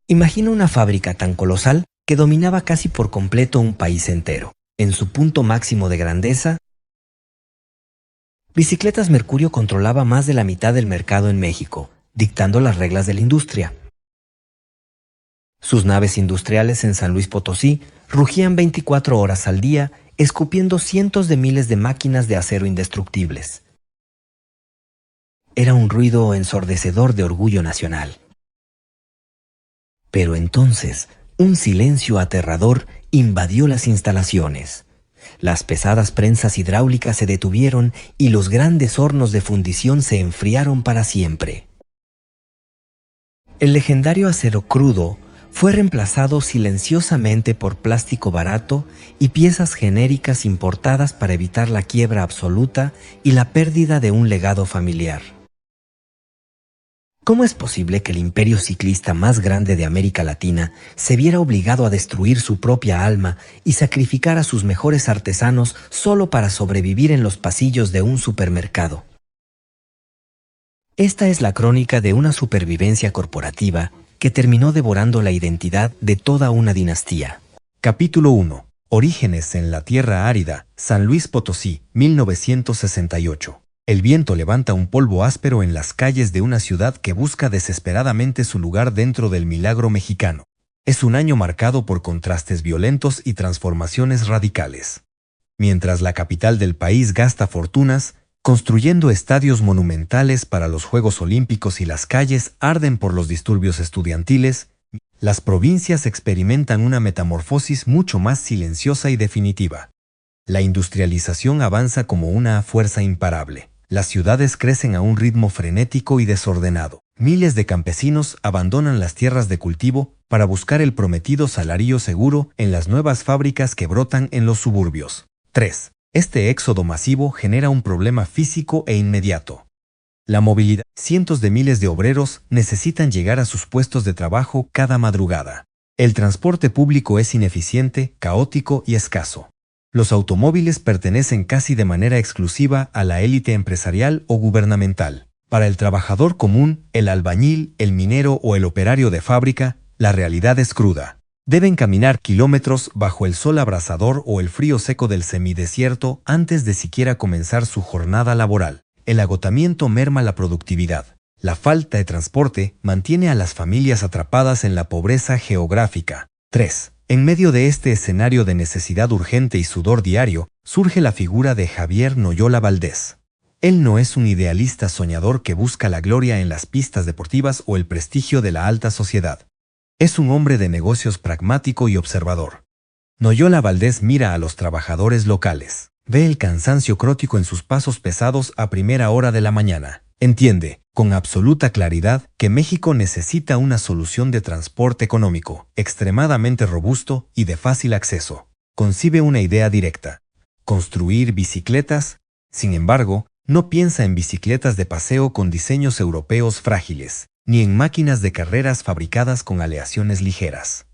Imagina una fábrica tan colosal que dominaba casi por completo un país entero. En su punto máximo de grandeza, Bicicletas Mercurio controlaba más de la mitad del mercado en México, dictando las reglas de la industria. Sus naves industriales en San Luis Potosí rugían 24 horas al día, escupiendo cientos de miles de máquinas de acero indestructibles. Era un ruido ensordecedor de orgullo nacional. Pero entonces, un silencio aterrador invadió las instalaciones. Las pesadas prensas hidráulicas se detuvieron y los grandes hornos de fundición se enfriaron para siempre. El legendario acero crudo fue reemplazado silenciosamente por plástico barato y piezas genéricas importadas para evitar la quiebra absoluta y la pérdida de un legado familiar. ¿Cómo es posible que el imperio ciclista más grande de América Latina se viera obligado a destruir su propia alma y sacrificar a sus mejores artesanos solo para sobrevivir en los pasillos de un supermercado? Esta es la crónica de una supervivencia corporativa que terminó devorando la identidad de toda una dinastía. Capítulo 1. Orígenes en la tierra árida, San Luis Potosí, 1968. El viento levanta un polvo áspero en las calles de una ciudad que busca desesperadamente su lugar dentro del milagro mexicano. Es un año marcado por contrastes violentos y transformaciones radicales. Mientras la capital del país gasta fortunas, construyendo estadios monumentales para los Juegos Olímpicos y las calles arden por los disturbios estudiantiles, las provincias experimentan una metamorfosis mucho más silenciosa y definitiva. La industrialización avanza como una fuerza imparable. Las ciudades crecen a un ritmo frenético y desordenado. Miles de campesinos abandonan las tierras de cultivo para buscar el prometido salario seguro en las nuevas fábricas que brotan en los suburbios. 3. Este éxodo masivo genera un problema físico e inmediato. La movilidad. Cientos de miles de obreros necesitan llegar a sus puestos de trabajo cada madrugada. El transporte público es ineficiente, caótico y escaso. Los automóviles pertenecen casi de manera exclusiva a la élite empresarial o gubernamental. Para el trabajador común, el albañil, el minero o el operario de fábrica, la realidad es cruda. Deben caminar kilómetros bajo el sol abrasador o el frío seco del semidesierto antes de siquiera comenzar su jornada laboral. El agotamiento merma la productividad. La falta de transporte mantiene a las familias atrapadas en la pobreza geográfica. 3. En medio de este escenario de necesidad urgente y sudor diario, surge la figura de Javier Noyola Valdés. Él no es un idealista soñador que busca la gloria en las pistas deportivas o el prestigio de la alta sociedad. Es un hombre de negocios pragmático y observador. Noyola Valdés mira a los trabajadores locales. Ve el cansancio crótico en sus pasos pesados a primera hora de la mañana. Entiende, con absoluta claridad, que México necesita una solución de transporte económico, extremadamente robusto y de fácil acceso. Concibe una idea directa: construir bicicletas. Sin embargo, no piensa en bicicletas de paseo con diseños europeos frágiles, ni en máquinas de carreras fabricadas con aleaciones ligeras.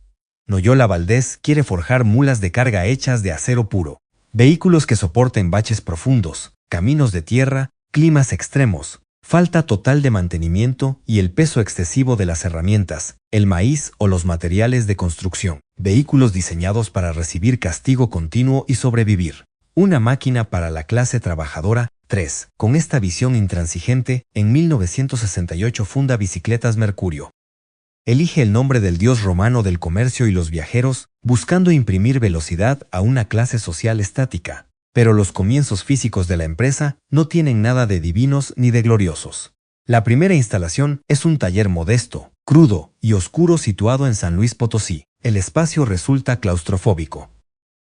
Noyola Valdés quiere forjar mulas de carga hechas de acero puro, vehículos que soporten baches profundos, caminos de tierra, climas extremos, falta total de mantenimiento y el peso excesivo de las herramientas, el maíz o los materiales de construcción. Vehículos diseñados para recibir castigo continuo y sobrevivir. Una máquina para la clase trabajadora. 3. Con esta visión intransigente, en 1968 funda Bicicletas Mercurio. Elige el nombre del dios romano del comercio y los viajeros, buscando imprimir velocidad a una clase social estática. Pero los comienzos físicos de la empresa no tienen nada de divinos ni de gloriosos. La primera instalación es un taller modesto, crudo y oscuro situado en San Luis Potosí. El espacio resulta claustrofóbico.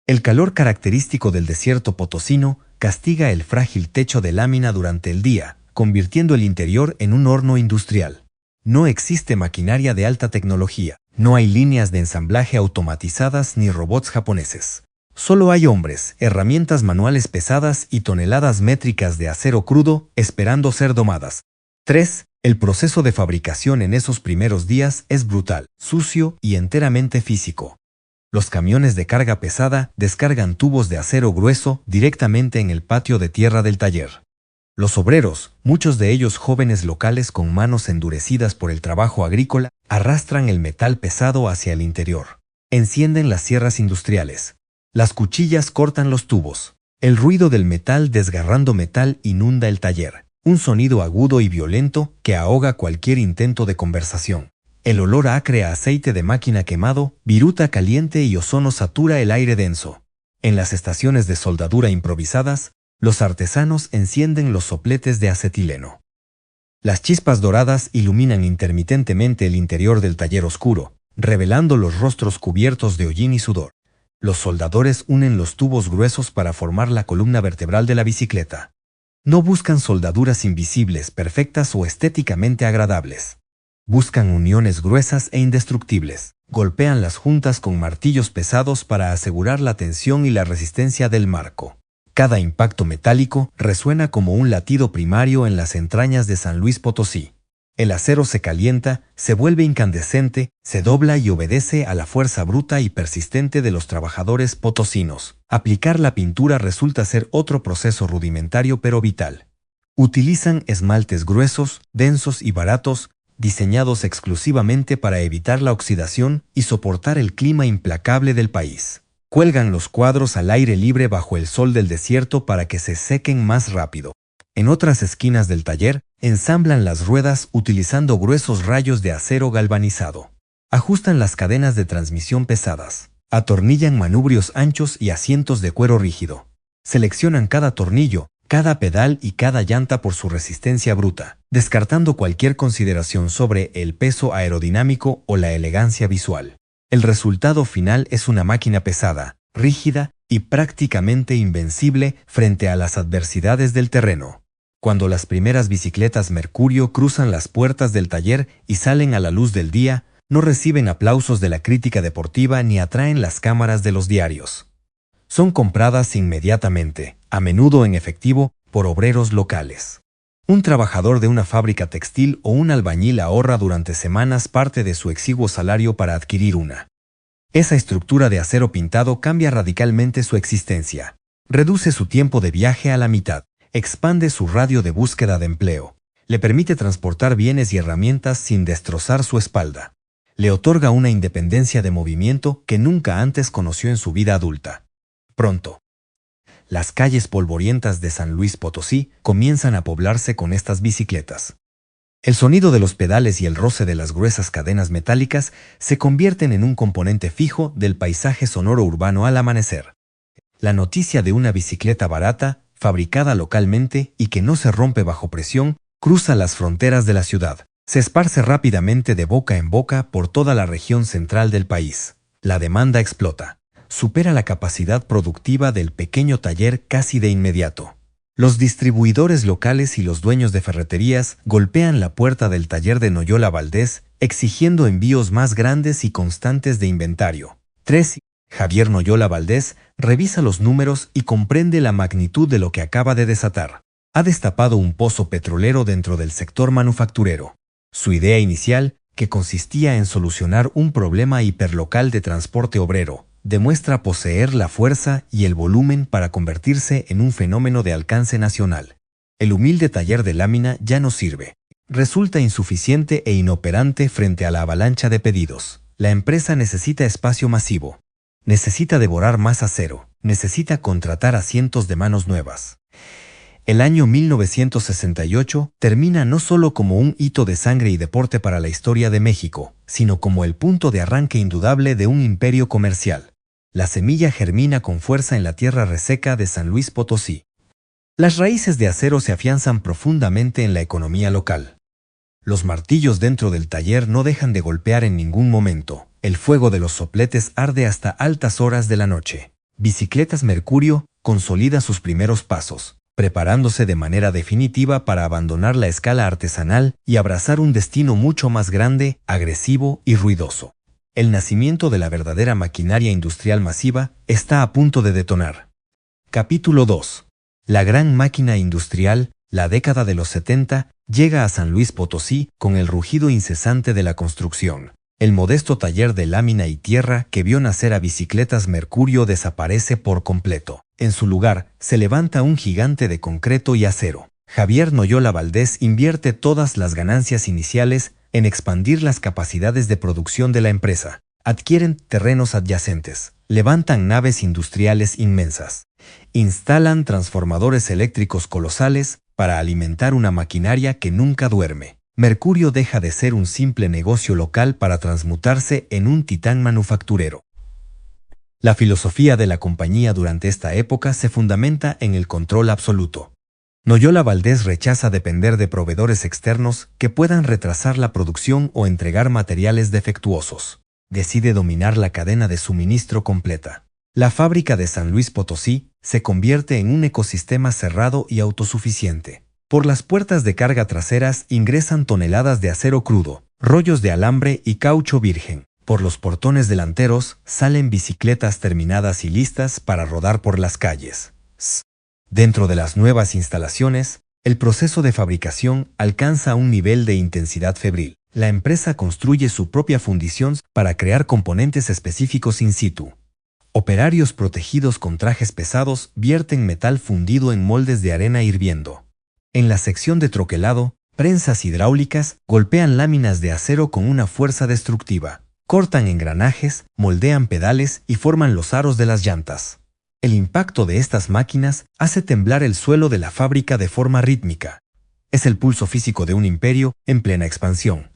El calor característico del desierto potosino castiga el frágil techo de lámina durante el día, convirtiendo el interior en un horno industrial. No existe maquinaria de alta tecnología, no hay líneas de ensamblaje automatizadas ni robots japoneses. Solo hay hombres, herramientas manuales pesadas y toneladas métricas de acero crudo esperando ser domadas. 3. El proceso de fabricación en esos primeros días es brutal, sucio y enteramente físico. Los camiones de carga pesada descargan tubos de acero grueso directamente en el patio de tierra del taller. Los obreros, muchos de ellos jóvenes locales con manos endurecidas por el trabajo agrícola, arrastran el metal pesado hacia el interior. Encienden las sierras industriales. Las cuchillas cortan los tubos. El ruido del metal desgarrando metal inunda el taller. Un sonido agudo y violento que ahoga cualquier intento de conversación. El olor acre a aceite de máquina quemado, viruta caliente y ozono satura el aire denso. En las estaciones de soldadura improvisadas, los artesanos encienden los sopletes de acetileno. Las chispas doradas iluminan intermitentemente el interior del taller oscuro, revelando los rostros cubiertos de hollín y sudor. Los soldadores unen los tubos gruesos para formar la columna vertebral de la bicicleta. No buscan soldaduras invisibles, perfectas o estéticamente agradables. Buscan uniones gruesas e indestructibles. Golpean las juntas con martillos pesados para asegurar la tensión y la resistencia del marco. Cada impacto metálico resuena como un latido primario en las entrañas de San Luis Potosí. El acero se calienta, se vuelve incandescente, se dobla y obedece a la fuerza bruta y persistente de los trabajadores potosinos. Aplicar la pintura resulta ser otro proceso rudimentario pero vital. Utilizan esmaltes gruesos, densos y baratos, diseñados exclusivamente para evitar la oxidación y soportar el clima implacable del país. Cuelgan los cuadros al aire libre bajo el sol del desierto para que se sequen más rápido. En otras esquinas del taller, ensamblan las ruedas utilizando gruesos rayos de acero galvanizado. Ajustan las cadenas de transmisión pesadas. Atornillan manubrios anchos y asientos de cuero rígido. Seleccionan cada tornillo, cada pedal y cada llanta por su resistencia bruta, descartando cualquier consideración sobre el peso aerodinámico o la elegancia visual. El resultado final es una máquina pesada, rígida y prácticamente invencible frente a las adversidades del terreno. Cuando las primeras bicicletas Mercurio cruzan las puertas del taller y salen a la luz del día, no reciben aplausos de la crítica deportiva ni atraen las cámaras de los diarios. Son compradas inmediatamente, a menudo en efectivo, por obreros locales. Un trabajador de una fábrica textil o un albañil ahorra durante semanas parte de su exiguo salario para adquirir una. Esa estructura de acero pintado cambia radicalmente su existencia. Reduce su tiempo de viaje a la mitad. Expande su radio de búsqueda de empleo. Le permite transportar bienes y herramientas sin destrozar su espalda. Le otorga una independencia de movimiento que nunca antes conoció en su vida adulta. Pronto, las calles polvorientas de San Luis Potosí comienzan a poblarse con estas bicicletas. El sonido de los pedales y el roce de las gruesas cadenas metálicas se convierten en un componente fijo del paisaje sonoro urbano al amanecer. La noticia de una bicicleta barata, fabricada localmente y que no se rompe bajo presión, cruza las fronteras de la ciudad. Se esparce rápidamente de boca en boca por toda la región central del país. La demanda explota. Supera la capacidad productiva del pequeño taller casi de inmediato. Los distribuidores locales y los dueños de ferreterías golpean la puerta del taller de Noyola Valdés exigiendo envíos más grandes y constantes de inventario. 3. Javier Noyola Valdés revisa los números y comprende la magnitud de lo que acaba de desatar. Ha destapado un pozo petrolero dentro del sector manufacturero. Su idea inicial, que consistía en solucionar un problema hiperlocal de transporte obrero, demuestra poseer la fuerza y el volumen para convertirse en un fenómeno de alcance nacional. El humilde taller de lámina ya no sirve. Resulta insuficiente e inoperante frente a la avalancha de pedidos. La empresa necesita espacio masivo. Necesita devorar más acero. Necesita contratar a cientos de manos nuevas. El año 1968 termina no solo como un hito de sangre y deporte para la historia de México, sino como el punto de arranque indudable de un imperio comercial. La semilla germina con fuerza en la tierra reseca de San Luis Potosí. Las raíces de acero se afianzan profundamente en la economía local. Los martillos dentro del taller no dejan de golpear en ningún momento. El fuego de los sopletes arde hasta altas horas de la noche. Bicicletas Mercurio consolida sus primeros pasos, preparándose de manera definitiva para abandonar la escala artesanal y abrazar un destino mucho más grande, agresivo y ruidoso. El nacimiento de la verdadera maquinaria industrial masiva está a punto de detonar. Capítulo 2. La gran máquina industrial, la década de los 70, llega a San Luis Potosí con el rugido incesante de la construcción. El modesto taller de lámina y tierra que vio nacer a Bicicletas Mercurio desaparece por completo. En su lugar, se levanta un gigante de concreto y acero. Javier Noyola Valdés invierte todas las ganancias iniciales en expandir las capacidades de producción de la empresa. Adquieren terrenos adyacentes, levantan naves industriales inmensas, instalan transformadores eléctricos colosales para alimentar una maquinaria que nunca duerme. Mercurio deja de ser un simple negocio local para transmutarse en un titán manufacturero. La filosofía de la compañía durante esta época se fundamenta en el control absoluto. Noyola Valdés rechaza depender de proveedores externos que puedan retrasar la producción o entregar materiales defectuosos. Decide dominar la cadena de suministro completa. La fábrica de San Luis Potosí se convierte en un ecosistema cerrado y autosuficiente. Por las puertas de carga traseras ingresan toneladas de acero crudo, rollos de alambre y caucho virgen. Por los portones delanteros salen bicicletas terminadas y listas para rodar por las calles. Dentro de las nuevas instalaciones, el proceso de fabricación alcanza un nivel de intensidad febril. La empresa construye su propia fundición para crear componentes específicos in situ. Operarios protegidos con trajes pesados vierten metal fundido en moldes de arena hirviendo. En la sección de troquelado, prensas hidráulicas golpean láminas de acero con una fuerza destructiva. Cortan engranajes, moldean pedales y forman los aros de las llantas. El impacto de estas máquinas hace temblar el suelo de la fábrica de forma rítmica. Es el pulso físico de un imperio en plena expansión.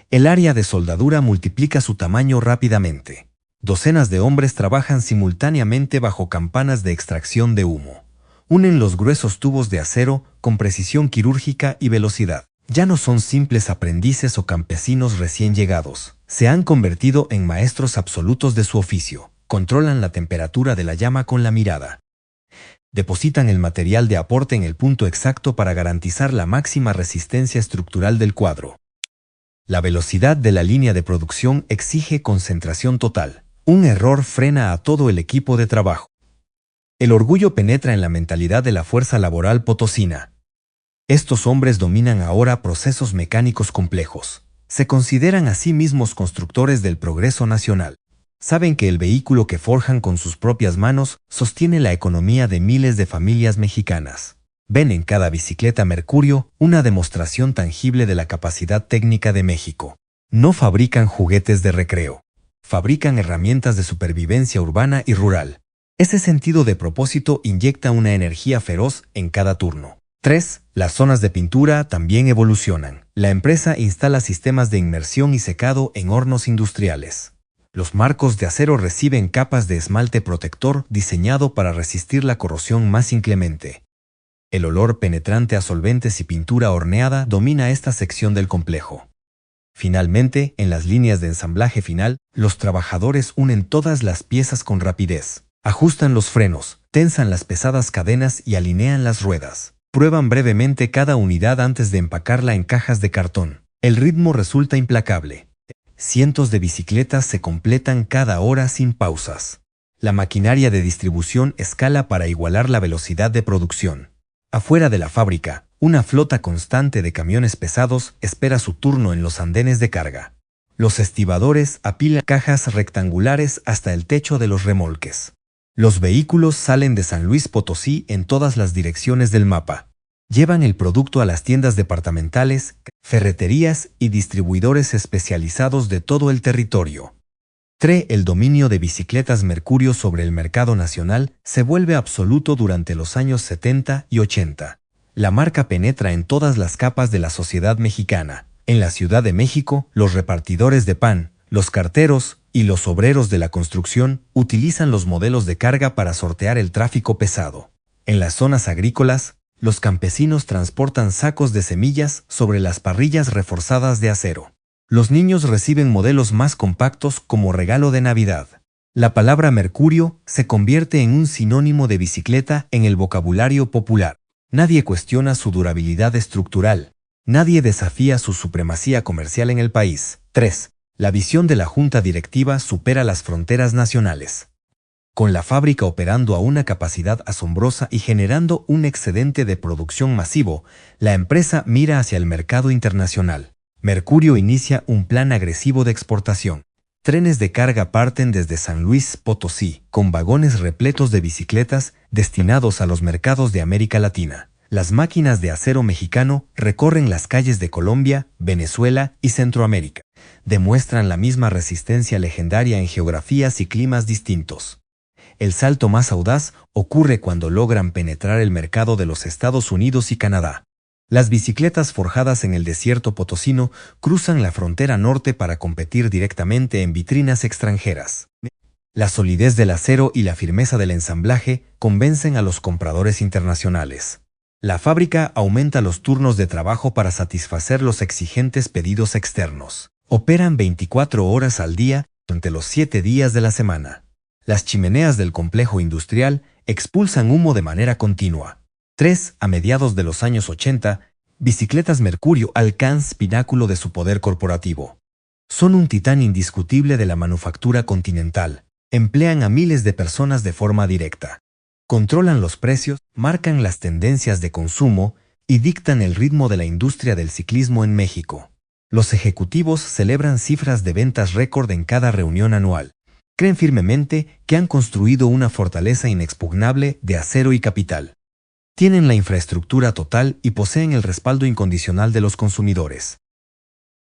El área de soldadura multiplica su tamaño rápidamente. Docenas de hombres trabajan simultáneamente bajo campanas de extracción de humo. Unen los gruesos tubos de acero con precisión quirúrgica y velocidad. Ya no son simples aprendices o campesinos recién llegados. Se han convertido en maestros absolutos de su oficio. Controlan la temperatura de la llama con la mirada. Depositan el material de aporte en el punto exacto para garantizar la máxima resistencia estructural del cuadro. La velocidad de la línea de producción exige concentración total. Un error frena a todo el equipo de trabajo. El orgullo penetra en la mentalidad de la fuerza laboral potosina. Estos hombres dominan ahora procesos mecánicos complejos. Se consideran a sí mismos constructores del progreso nacional. Saben que el vehículo que forjan con sus propias manos sostiene la economía de miles de familias mexicanas. Ven en cada bicicleta Mercurio una demostración tangible de la capacidad técnica de México. No fabrican juguetes de recreo. Fabrican herramientas de supervivencia urbana y rural. Ese sentido de propósito inyecta una energía feroz en cada turno. 3. Las zonas de pintura también evolucionan. La empresa instala sistemas de inmersión y secado en hornos industriales. Los marcos de acero reciben capas de esmalte protector diseñado para resistir la corrosión más inclemente. El olor penetrante a solventes y pintura horneada domina esta sección del complejo. Finalmente, en las líneas de ensamblaje final, los trabajadores unen todas las piezas con rapidez. Ajustan los frenos, tensan las pesadas cadenas y alinean las ruedas. Prueban brevemente cada unidad antes de empacarla en cajas de cartón. El ritmo resulta implacable. Cientos de bicicletas se completan cada hora sin pausas. La maquinaria de distribución escala para igualar la velocidad de producción. Afuera de la fábrica, una flota constante de camiones pesados espera su turno en los andenes de carga. Los estibadores apilan cajas rectangulares hasta el techo de los remolques. Los vehículos salen de San Luis Potosí en todas las direcciones del mapa. Llevan el producto a las tiendas departamentales, ferreterías y distribuidores especializados de todo el territorio. 3. El dominio de bicicletas Mercurio sobre el mercado nacional se vuelve absoluto durante los años 70 y 80. La marca penetra en todas las capas de la sociedad mexicana. En la Ciudad de México, los repartidores de pan, los carteros y los obreros de la construcción utilizan los modelos de carga para sortear el tráfico pesado. En las zonas agrícolas, los campesinos transportan sacos de semillas sobre las parrillas reforzadas de acero. Los niños reciben modelos más compactos como regalo de Navidad. La palabra Mercurio se convierte en un sinónimo de bicicleta en el vocabulario popular. Nadie cuestiona su durabilidad estructural. Nadie desafía su supremacía comercial en el país. 3. La visión de la junta directiva supera las fronteras nacionales. Con la fábrica operando a una capacidad asombrosa y generando un excedente de producción masivo, la empresa mira hacia el mercado internacional. Mercurio inicia un plan agresivo de exportación. Trenes de carga parten desde San Luis Potosí, con vagones repletos de bicicletas destinados a los mercados de América Latina. Las máquinas de acero mexicano recorren las calles de Colombia, Venezuela y Centroamérica. Demuestran la misma resistencia legendaria en geografías y climas distintos. El salto más audaz ocurre cuando logran penetrar el mercado de los Estados Unidos y Canadá. Las bicicletas forjadas en el desierto potosino cruzan la frontera norte para competir directamente en vitrinas extranjeras. La solidez del acero y la firmeza del ensamblaje convencen a los compradores internacionales. La fábrica aumenta los turnos de trabajo para satisfacer los exigentes pedidos externos. Operan 24 horas al día durante los 7 días de la semana. Las chimeneas del complejo industrial expulsan humo de manera continua. A mediados de los años 80, Bicicletas Mercurio alcanza pináculo de su poder corporativo. Son un titán indiscutible de la manufactura continental. Emplean a miles de personas de forma directa. Controlan los precios, marcan las tendencias de consumo y dictan el ritmo de la industria del ciclismo en México. Los ejecutivos celebran cifras de ventas récord en cada reunión anual. Creen firmemente que han construido una fortaleza inexpugnable de acero y capital. Tienen la infraestructura total y poseen el respaldo incondicional de los consumidores.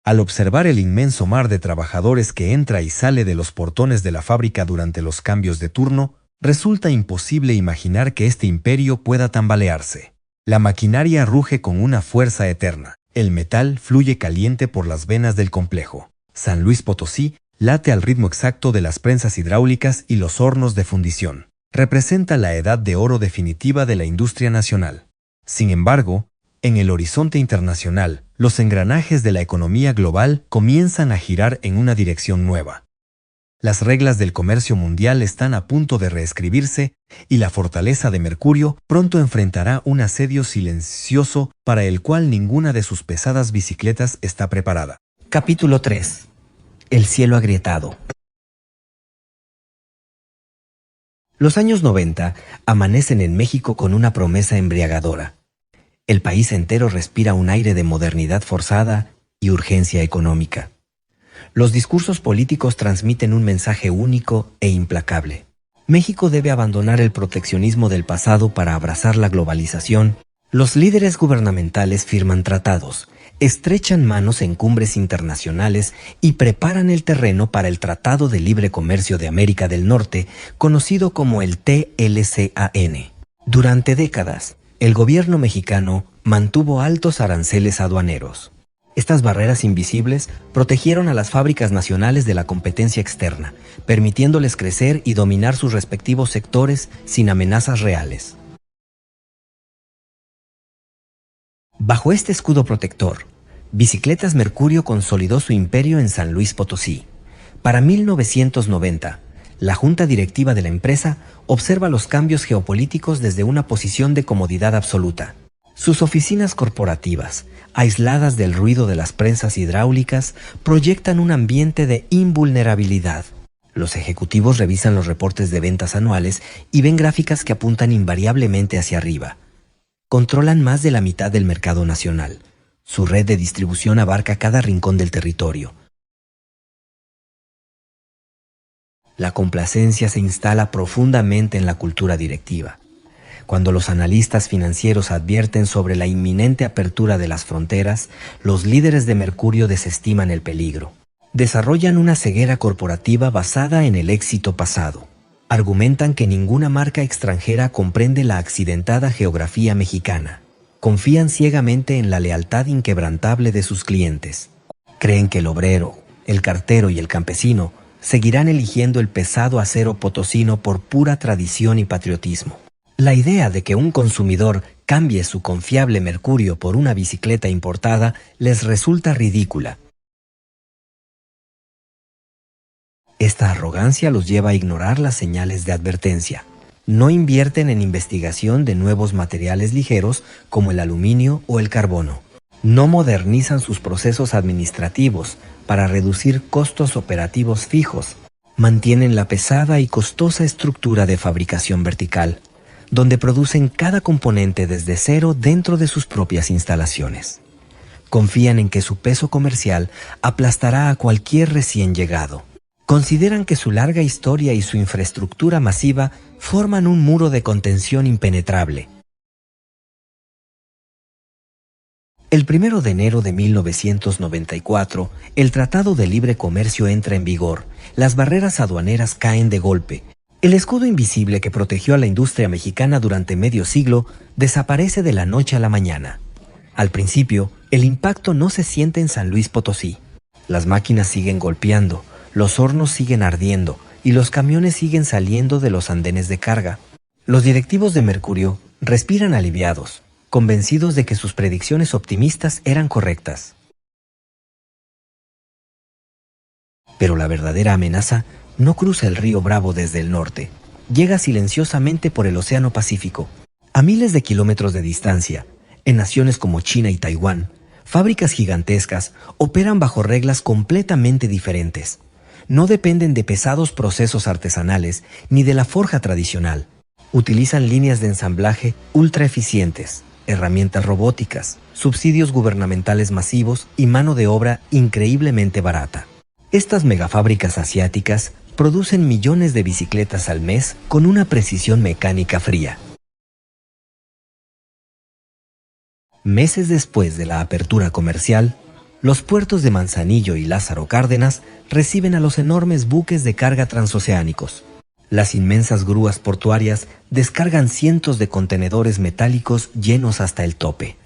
Al observar el inmenso mar de trabajadores que entra y sale de los portones de la fábrica durante los cambios de turno, resulta imposible imaginar que este imperio pueda tambalearse. La maquinaria ruge con una fuerza eterna. El metal fluye caliente por las venas del complejo. San Luis Potosí late al ritmo exacto de las prensas hidráulicas y los hornos de fundición. Representa la edad de oro definitiva de la industria nacional. Sin embargo, en el horizonte internacional, los engranajes de la economía global comienzan a girar en una dirección nueva. Las reglas del comercio mundial están a punto de reescribirse y la fortaleza de Mercurio pronto enfrentará un asedio silencioso para el cual ninguna de sus pesadas bicicletas está preparada. Capítulo 3. El cielo agrietado. Los años 90 amanecen en México con una promesa embriagadora. El país entero respira un aire de modernidad forzada y urgencia económica. Los discursos políticos transmiten un mensaje único e implacable. México debe abandonar el proteccionismo del pasado para abrazar la globalización. Los líderes gubernamentales firman tratados, estrechan manos en cumbres internacionales y preparan el terreno para el Tratado de Libre Comercio de América del Norte, conocido como el TLCAN. Durante décadas, el gobierno mexicano mantuvo altos aranceles aduaneros. Estas barreras invisibles protegieron a las fábricas nacionales de la competencia externa, permitiéndoles crecer y dominar sus respectivos sectores sin amenazas reales. Bajo este escudo protector, Bicicletas Mercurio consolidó su imperio en San Luis Potosí. Para 1990, la junta directiva de la empresa observa los cambios geopolíticos desde una posición de comodidad absoluta. Sus oficinas corporativas, aisladas del ruido de las prensas hidráulicas, proyectan un ambiente de invulnerabilidad. Los ejecutivos revisan los reportes de ventas anuales y ven gráficas que apuntan invariablemente hacia arriba. Controlan más de la mitad del mercado nacional. Su red de distribución abarca cada rincón del territorio. La complacencia se instala profundamente en la cultura directiva. Cuando los analistas financieros advierten sobre la inminente apertura de las fronteras, los líderes de Mercurio desestiman el peligro. Desarrollan una ceguera corporativa basada en el éxito pasado. Argumentan que ninguna marca extranjera comprende la accidentada geografía mexicana. Confían ciegamente en la lealtad inquebrantable de sus clientes. Creen que el obrero, el cartero y el campesino seguirán eligiendo el pesado acero potosino por pura tradición y patriotismo. La idea de que un consumidor cambie su confiable Mercurio por una bicicleta importada les resulta ridícula. Esta arrogancia los lleva a ignorar las señales de advertencia. No invierten en investigación de nuevos materiales ligeros como el aluminio o el carbono. No modernizan sus procesos administrativos para reducir costos operativos fijos. Mantienen la pesada y costosa estructura de fabricación vertical, donde producen cada componente desde cero dentro de sus propias instalaciones. Confían en que su peso comercial aplastará a cualquier recién llegado. Consideran que su larga historia y su infraestructura masiva forman un muro de contención impenetrable. El 1 de enero de 1994, el Tratado de Libre Comercio entra en vigor. Las barreras aduaneras caen de golpe. El escudo invisible que protegió a la industria mexicana durante medio siglo desaparece de la noche a la mañana. Al principio, el impacto no se siente en San Luis Potosí. Las máquinas siguen golpeando, los hornos siguen ardiendo y los camiones siguen saliendo de los andenes de carga. Los directivos de Mercurio respiran aliviados, convencidos de que sus predicciones optimistas eran correctas. Pero la verdadera amenaza no cruza el río Bravo desde el norte. Llega silenciosamente por el Océano Pacífico. A miles de kilómetros de distancia, en naciones como China y Taiwán, fábricas gigantescas operan bajo reglas completamente diferentes. No dependen de pesados procesos artesanales ni de la forja tradicional. Utilizan líneas de ensamblaje ultra eficientes, herramientas robóticas, subsidios gubernamentales masivos y mano de obra increíblemente barata. Estas megafábricas asiáticas producen millones de bicicletas al mes con una precisión mecánica fría. Meses después de la apertura comercial, los puertos de Manzanillo y Lázaro Cárdenas reciben a los enormes buques de carga transoceánicos. Las inmensas grúas portuarias descargan cientos de contenedores metálicos llenos hasta el tope.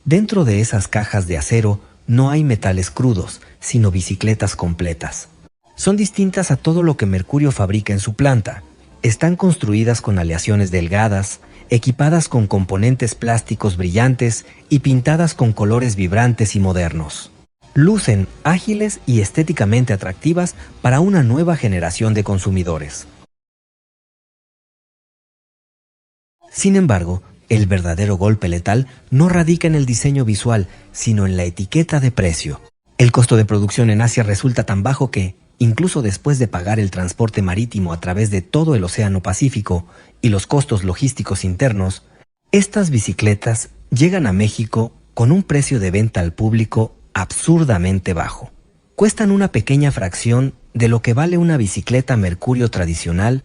Dentro de esas cajas de acero no hay metales crudos, sino bicicletas completas. Son distintas a todo lo que Mercurio fabrica en su planta. Están construidas con aleaciones delgadas, equipadas con componentes plásticos brillantes y pintadas con colores vibrantes y modernos. Lucen ágiles y estéticamente atractivas para una nueva generación de consumidores. Sin embargo, el verdadero golpe letal no radica en el diseño visual, sino en la etiqueta de precio. El costo de producción en Asia resulta tan bajo que, incluso después de pagar el transporte marítimo a través de todo el Océano Pacífico y los costos logísticos internos, estas bicicletas llegan a México con un precio de venta al público absurdamente bajo. Cuestan una pequeña fracción de lo que vale una bicicleta Mercurio tradicional.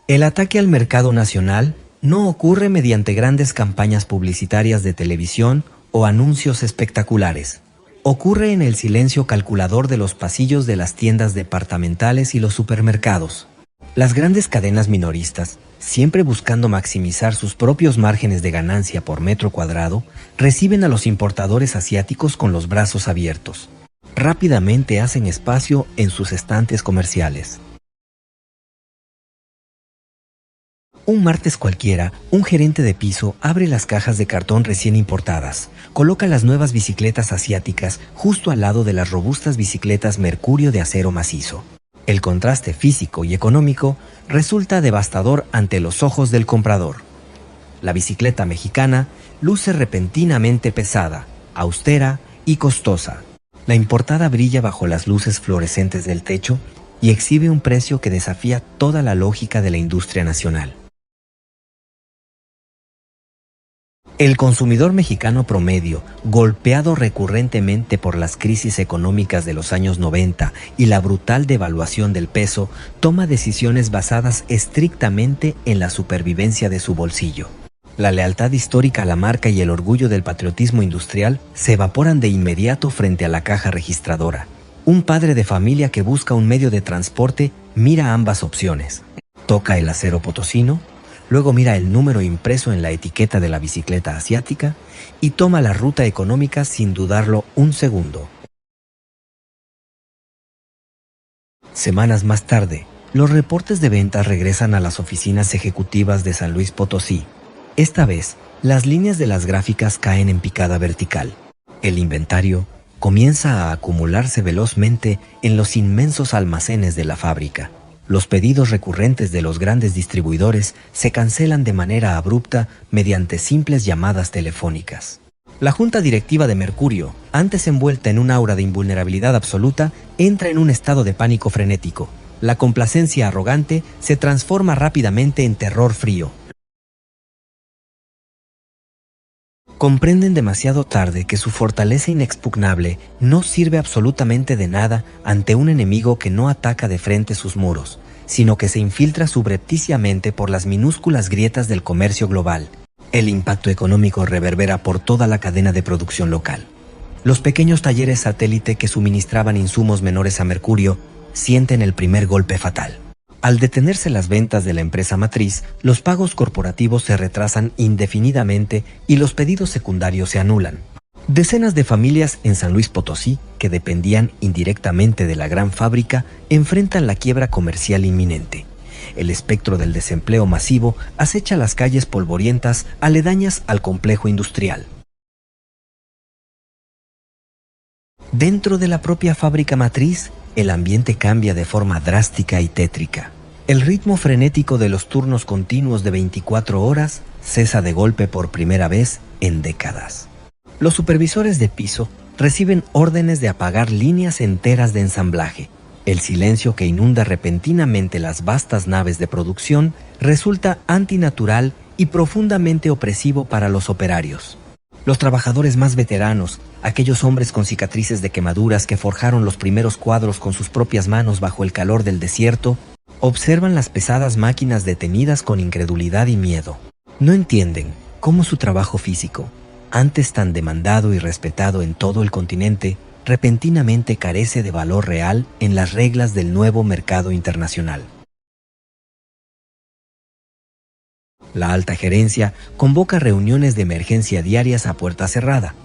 El ataque al mercado nacional no ocurre mediante grandes campañas publicitarias de televisión o anuncios espectaculares. Ocurre en el silencio calculador de los pasillos de las tiendas departamentales y los supermercados. Las grandes cadenas minoristas, siempre buscando maximizar sus propios márgenes de ganancia por metro cuadrado, reciben a los importadores asiáticos con los brazos abiertos. Rápidamente hacen espacio en sus estantes comerciales. Un martes cualquiera, un gerente de piso abre las cajas de cartón recién importadas, coloca las nuevas bicicletas asiáticas justo al lado de las robustas bicicletas Mercurio de acero macizo. El contraste físico y económico resulta devastador ante los ojos del comprador. La bicicleta mexicana luce repentinamente pesada, austera y costosa. La importada brilla bajo las luces fluorescentes del techo y exhibe un precio que desafía toda la lógica de la industria nacional. El consumidor mexicano promedio, golpeado recurrentemente por las crisis económicas de los años 90 y la brutal devaluación del peso, toma decisiones basadas estrictamente en la supervivencia de su bolsillo. La lealtad histórica a la marca y el orgullo del patriotismo industrial se evaporan de inmediato frente a la caja registradora. Un padre de familia que busca un medio de transporte mira ambas opciones. Toca el acero potosino, luego mira el número impreso en la etiqueta de la bicicleta asiática y toma la ruta económica sin dudarlo un segundo. Semanas más tarde, los reportes de ventas regresan a las oficinas ejecutivas de San Luis Potosí. Esta vez, las líneas de las gráficas caen en picada vertical. El inventario comienza a acumularse velozmente en los inmensos almacenes de la fábrica. Los pedidos recurrentes de los grandes distribuidores se cancelan de manera abrupta mediante simples llamadas telefónicas. La junta directiva de Mercurio, antes envuelta en un aura de invulnerabilidad absoluta, entra en un estado de pánico frenético. La complacencia arrogante se transforma rápidamente en terror frío. Comprenden demasiado tarde que su fortaleza inexpugnable no sirve absolutamente de nada ante un enemigo que no ataca de frente sus muros, sino que se infiltra subrepticiamente por las minúsculas grietas del comercio global. El impacto económico reverbera por toda la cadena de producción local. Los pequeños talleres satélite que suministraban insumos menores a Mercurio sienten el primer golpe fatal. Al detenerse las ventas de la empresa matriz, los pagos corporativos se retrasan indefinidamente y los pedidos secundarios se anulan. Decenas de familias en San Luis Potosí, que dependían indirectamente de la gran fábrica, enfrentan la quiebra comercial inminente. El espectro del desempleo masivo acecha las calles polvorientas aledañas al complejo industrial. Dentro de la propia fábrica matriz, el ambiente cambia de forma drástica y tétrica. El ritmo frenético de los turnos continuos de 24 horas cesa de golpe por primera vez en décadas. Los supervisores de piso reciben órdenes de apagar líneas enteras de ensamblaje. El silencio que inunda repentinamente las vastas naves de producción resulta antinatural y profundamente opresivo para los operarios. Los trabajadores más veteranos, aquellos hombres con cicatrices de quemaduras que forjaron los primeros cuadros con sus propias manos bajo el calor del desierto, observan las pesadas máquinas detenidas con incredulidad y miedo. No entienden cómo su trabajo físico, antes tan demandado y respetado en todo el continente, repentinamente carece de valor real en las reglas del nuevo mercado internacional. La alta gerencia convoca reuniones de emergencia diarias a puerta cerrada.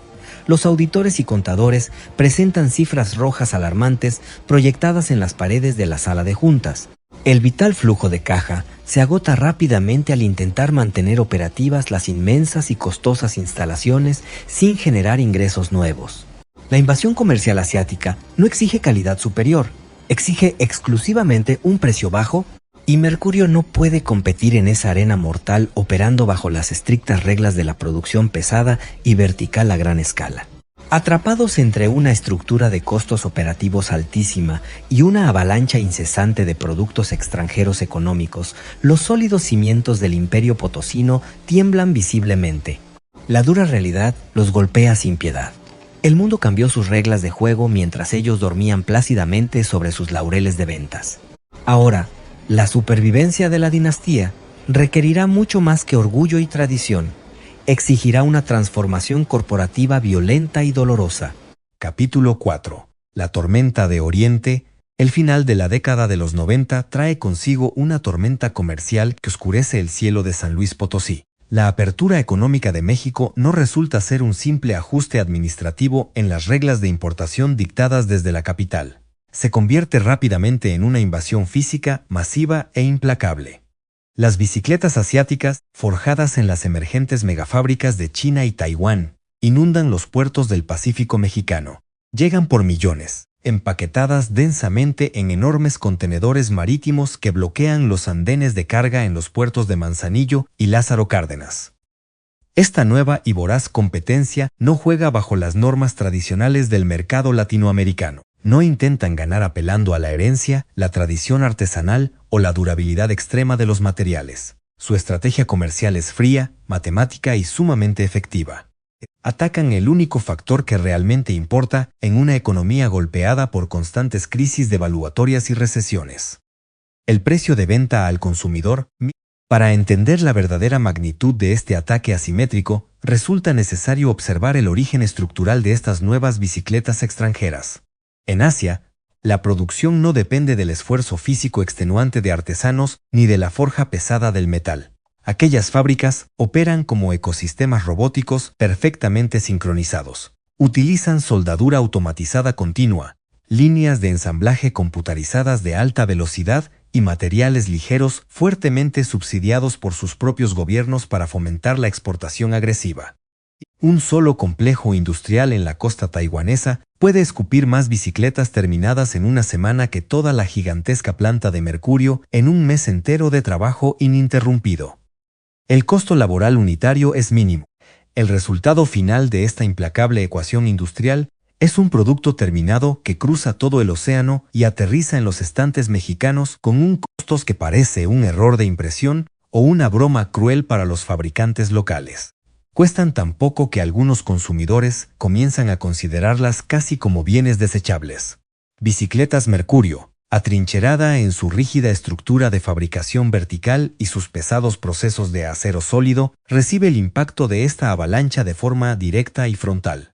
Los auditores y contadores presentan cifras rojas alarmantes proyectadas en las paredes de la sala de juntas. El vital flujo de caja se agota rápidamente al intentar mantener operativas las inmensas y costosas instalaciones sin generar ingresos nuevos. La invasión comercial asiática no exige calidad superior, exige exclusivamente un precio bajo, y Mercurio no puede competir en esa arena mortal operando bajo las estrictas reglas de la producción pesada y vertical a gran escala. Atrapados entre una estructura de costos operativos altísima y una avalancha incesante de productos extranjeros económicos, los sólidos cimientos del imperio potosino tiemblan visiblemente. La dura realidad los golpea sin piedad. El mundo cambió sus reglas de juego mientras ellos dormían plácidamente sobre sus laureles de ventas. Ahora, la supervivencia de la dinastía requerirá mucho más que orgullo y tradición. Exigirá una transformación corporativa violenta y dolorosa. Capítulo 4. La tormenta de Oriente. El final de la década de los 90 trae consigo una tormenta comercial que oscurece el cielo de San Luis Potosí. La apertura económica de México no resulta ser un simple ajuste administrativo en las reglas de importación dictadas desde la capital. Se convierte rápidamente en una invasión física, masiva e implacable. Las bicicletas asiáticas, forjadas en las emergentes megafábricas de China y Taiwán, inundan los puertos del Pacífico mexicano. Llegan por millones, empaquetadas densamente en enormes contenedores marítimos que bloquean los andenes de carga en los puertos de Manzanillo y Lázaro Cárdenas. Esta nueva y voraz competencia no juega bajo las normas tradicionales del mercado latinoamericano. No intentan ganar apelando a la herencia, la tradición artesanal o la durabilidad extrema de los materiales. Su estrategia comercial es fría, matemática y sumamente efectiva. Atacan el único factor que realmente importa en una economía golpeada por constantes crisis devaluatorias y recesiones: el precio de venta al consumidor. Para entender la verdadera magnitud de este ataque asimétrico, resulta necesario observar el origen estructural de estas nuevas bicicletas extranjeras. En Asia, la producción no depende del esfuerzo físico extenuante de artesanos ni de la forja pesada del metal. Aquellas fábricas operan como ecosistemas robóticos perfectamente sincronizados. Utilizan soldadura automatizada continua, líneas de ensamblaje computarizadas de alta velocidad y materiales ligeros fuertemente subsidiados por sus propios gobiernos para fomentar la exportación agresiva. Un solo complejo industrial en la costa taiwanesa puede escupir más bicicletas terminadas en una semana que toda la gigantesca planta de Mercurio en un mes entero de trabajo ininterrumpido. El costo laboral unitario es mínimo. El resultado final de esta implacable ecuación industrial es un producto terminado que cruza todo el océano y aterriza en los estantes mexicanos con un costo que parece un error de impresión o una broma cruel para los fabricantes locales. Cuestan tan poco que algunos consumidores comienzan a considerarlas casi como bienes desechables. Bicicletas Mercurio, Atrincherada en su rígida estructura de fabricación vertical y sus pesados procesos de acero sólido, recibe el impacto de esta avalancha de forma directa y frontal.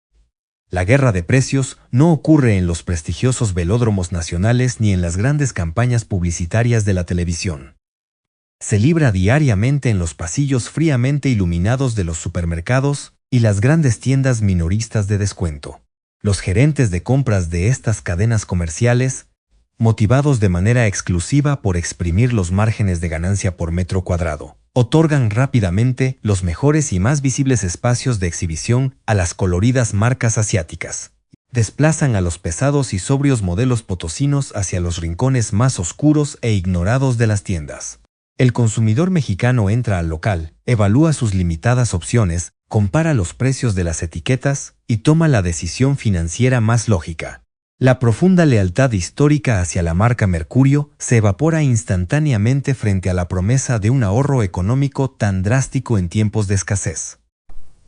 La guerra de precios no ocurre en los prestigiosos velódromos nacionales ni en las grandes campañas publicitarias de la televisión. Se libra diariamente en los pasillos fríamente iluminados de los supermercados y las grandes tiendas minoristas de descuento. Los gerentes de compras de estas cadenas comerciales, motivados de manera exclusiva por exprimir los márgenes de ganancia por metro cuadrado, otorgan rápidamente los mejores y más visibles espacios de exhibición a las coloridas marcas asiáticas. Desplazan a los pesados y sobrios modelos potosinos hacia los rincones más oscuros e ignorados de las tiendas. El consumidor mexicano entra al local, evalúa sus limitadas opciones, compara los precios de las etiquetas y toma la decisión financiera más lógica. La profunda lealtad histórica hacia la marca Mercurio se evapora instantáneamente frente a la promesa de un ahorro económico tan drástico en tiempos de escasez.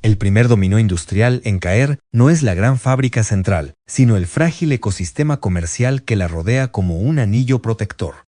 El primer dominó industrial en caer no es la gran fábrica central, sino el frágil ecosistema comercial que la rodea como un anillo protector.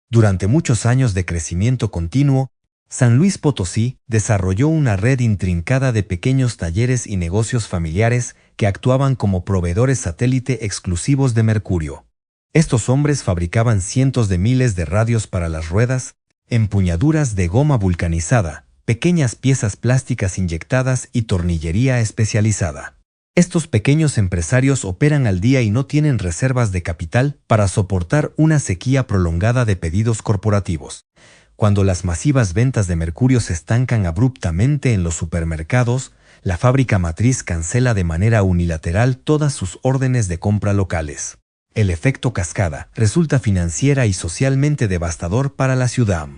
Durante muchos años de crecimiento continuo, San Luis Potosí desarrolló una red intrincada de pequeños talleres y negocios familiares que actuaban como proveedores satélite exclusivos de Mercurio. Estos hombres fabricaban cientos de miles de radios para las ruedas, empuñaduras de goma vulcanizada, pequeñas piezas plásticas inyectadas y tornillería especializada. Estos pequeños empresarios operan al día y no tienen reservas de capital para soportar una sequía prolongada de pedidos corporativos. Cuando las masivas ventas de Mercurio se estancan abruptamente en los supermercados, la fábrica matriz cancela de manera unilateral todas sus órdenes de compra locales. El efecto cascada resulta financiera y socialmente devastador para la ciudad.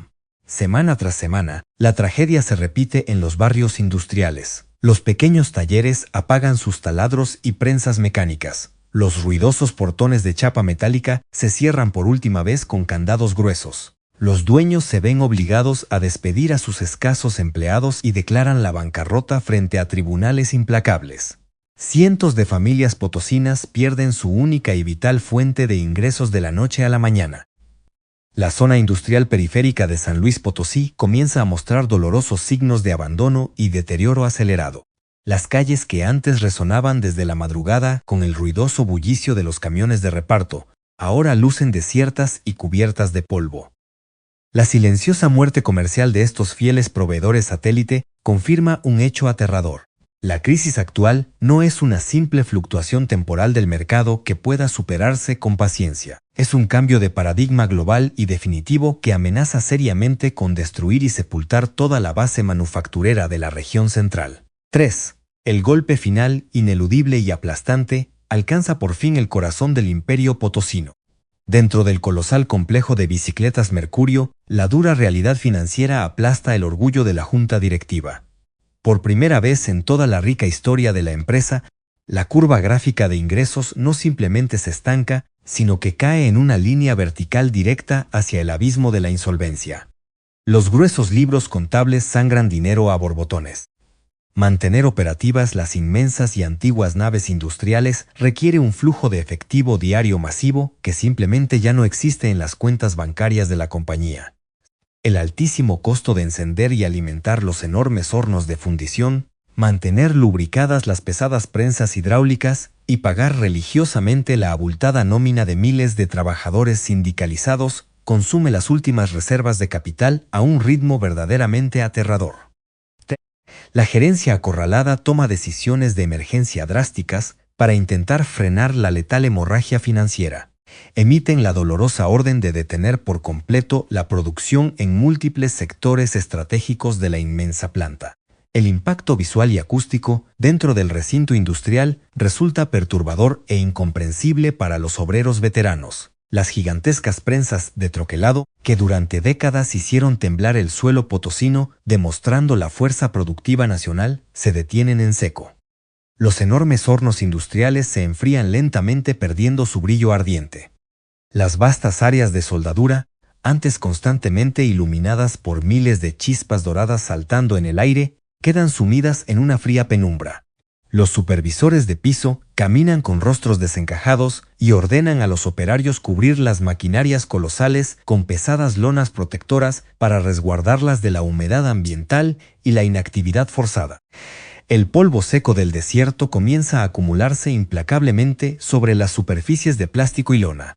Semana tras semana, la tragedia se repite en los barrios industriales. Los pequeños talleres apagan sus taladros y prensas mecánicas. Los ruidosos portones de chapa metálica se cierran por última vez con candados gruesos. Los dueños se ven obligados a despedir a sus escasos empleados y declaran la bancarrota frente a tribunales implacables. Cientos de familias potosinas pierden su única y vital fuente de ingresos de la noche a la mañana. La zona industrial periférica de San Luis Potosí comienza a mostrar dolorosos signos de abandono y deterioro acelerado. Las calles que antes resonaban desde la madrugada con el ruidoso bullicio de los camiones de reparto, ahora lucen desiertas y cubiertas de polvo. La silenciosa muerte comercial de estos fieles proveedores satélite confirma un hecho aterrador. La crisis actual no es una simple fluctuación temporal del mercado que pueda superarse con paciencia. Es un cambio de paradigma global y definitivo que amenaza seriamente con destruir y sepultar toda la base manufacturera de la región central. 3. El golpe final, ineludible y aplastante, alcanza por fin el corazón del imperio potosino. Dentro del colosal complejo de bicicletas Mercurio, la dura realidad financiera aplasta el orgullo de la junta directiva. Por primera vez en toda la rica historia de la empresa, la curva gráfica de ingresos no simplemente se estanca, sino que cae en una línea vertical directa hacia el abismo de la insolvencia. Los gruesos libros contables sangran dinero a borbotones. Mantener operativas las inmensas y antiguas naves industriales requiere un flujo de efectivo diario masivo que simplemente ya no existe en las cuentas bancarias de la compañía. El altísimo costo de encender y alimentar los enormes hornos de fundición, mantener lubricadas las pesadas prensas hidráulicas y pagar religiosamente la abultada nómina de miles de trabajadores sindicalizados consume las últimas reservas de capital a un ritmo verdaderamente aterrador. La gerencia acorralada toma decisiones de emergencia drásticas para intentar frenar la letal hemorragia financiera. Emiten la dolorosa orden de detener por completo la producción en múltiples sectores estratégicos de la inmensa planta. El impacto visual y acústico dentro del recinto industrial resulta perturbador e incomprensible para los obreros veteranos. Las gigantescas prensas de troquelado que durante décadas hicieron temblar el suelo potosino, demostrando la fuerza productiva nacional, se detienen en seco. Los enormes hornos industriales se enfrían lentamente perdiendo su brillo ardiente. Las vastas áreas de soldadura, antes constantemente iluminadas por miles de chispas doradas saltando en el aire, quedan sumidas en una fría penumbra. Los supervisores de piso caminan con rostros desencajados y ordenan a los operarios cubrir las maquinarias colosales con pesadas lonas protectoras para resguardarlas de la humedad ambiental y la inactividad forzada. El polvo seco del desierto comienza a acumularse implacablemente sobre las superficies de plástico y lona.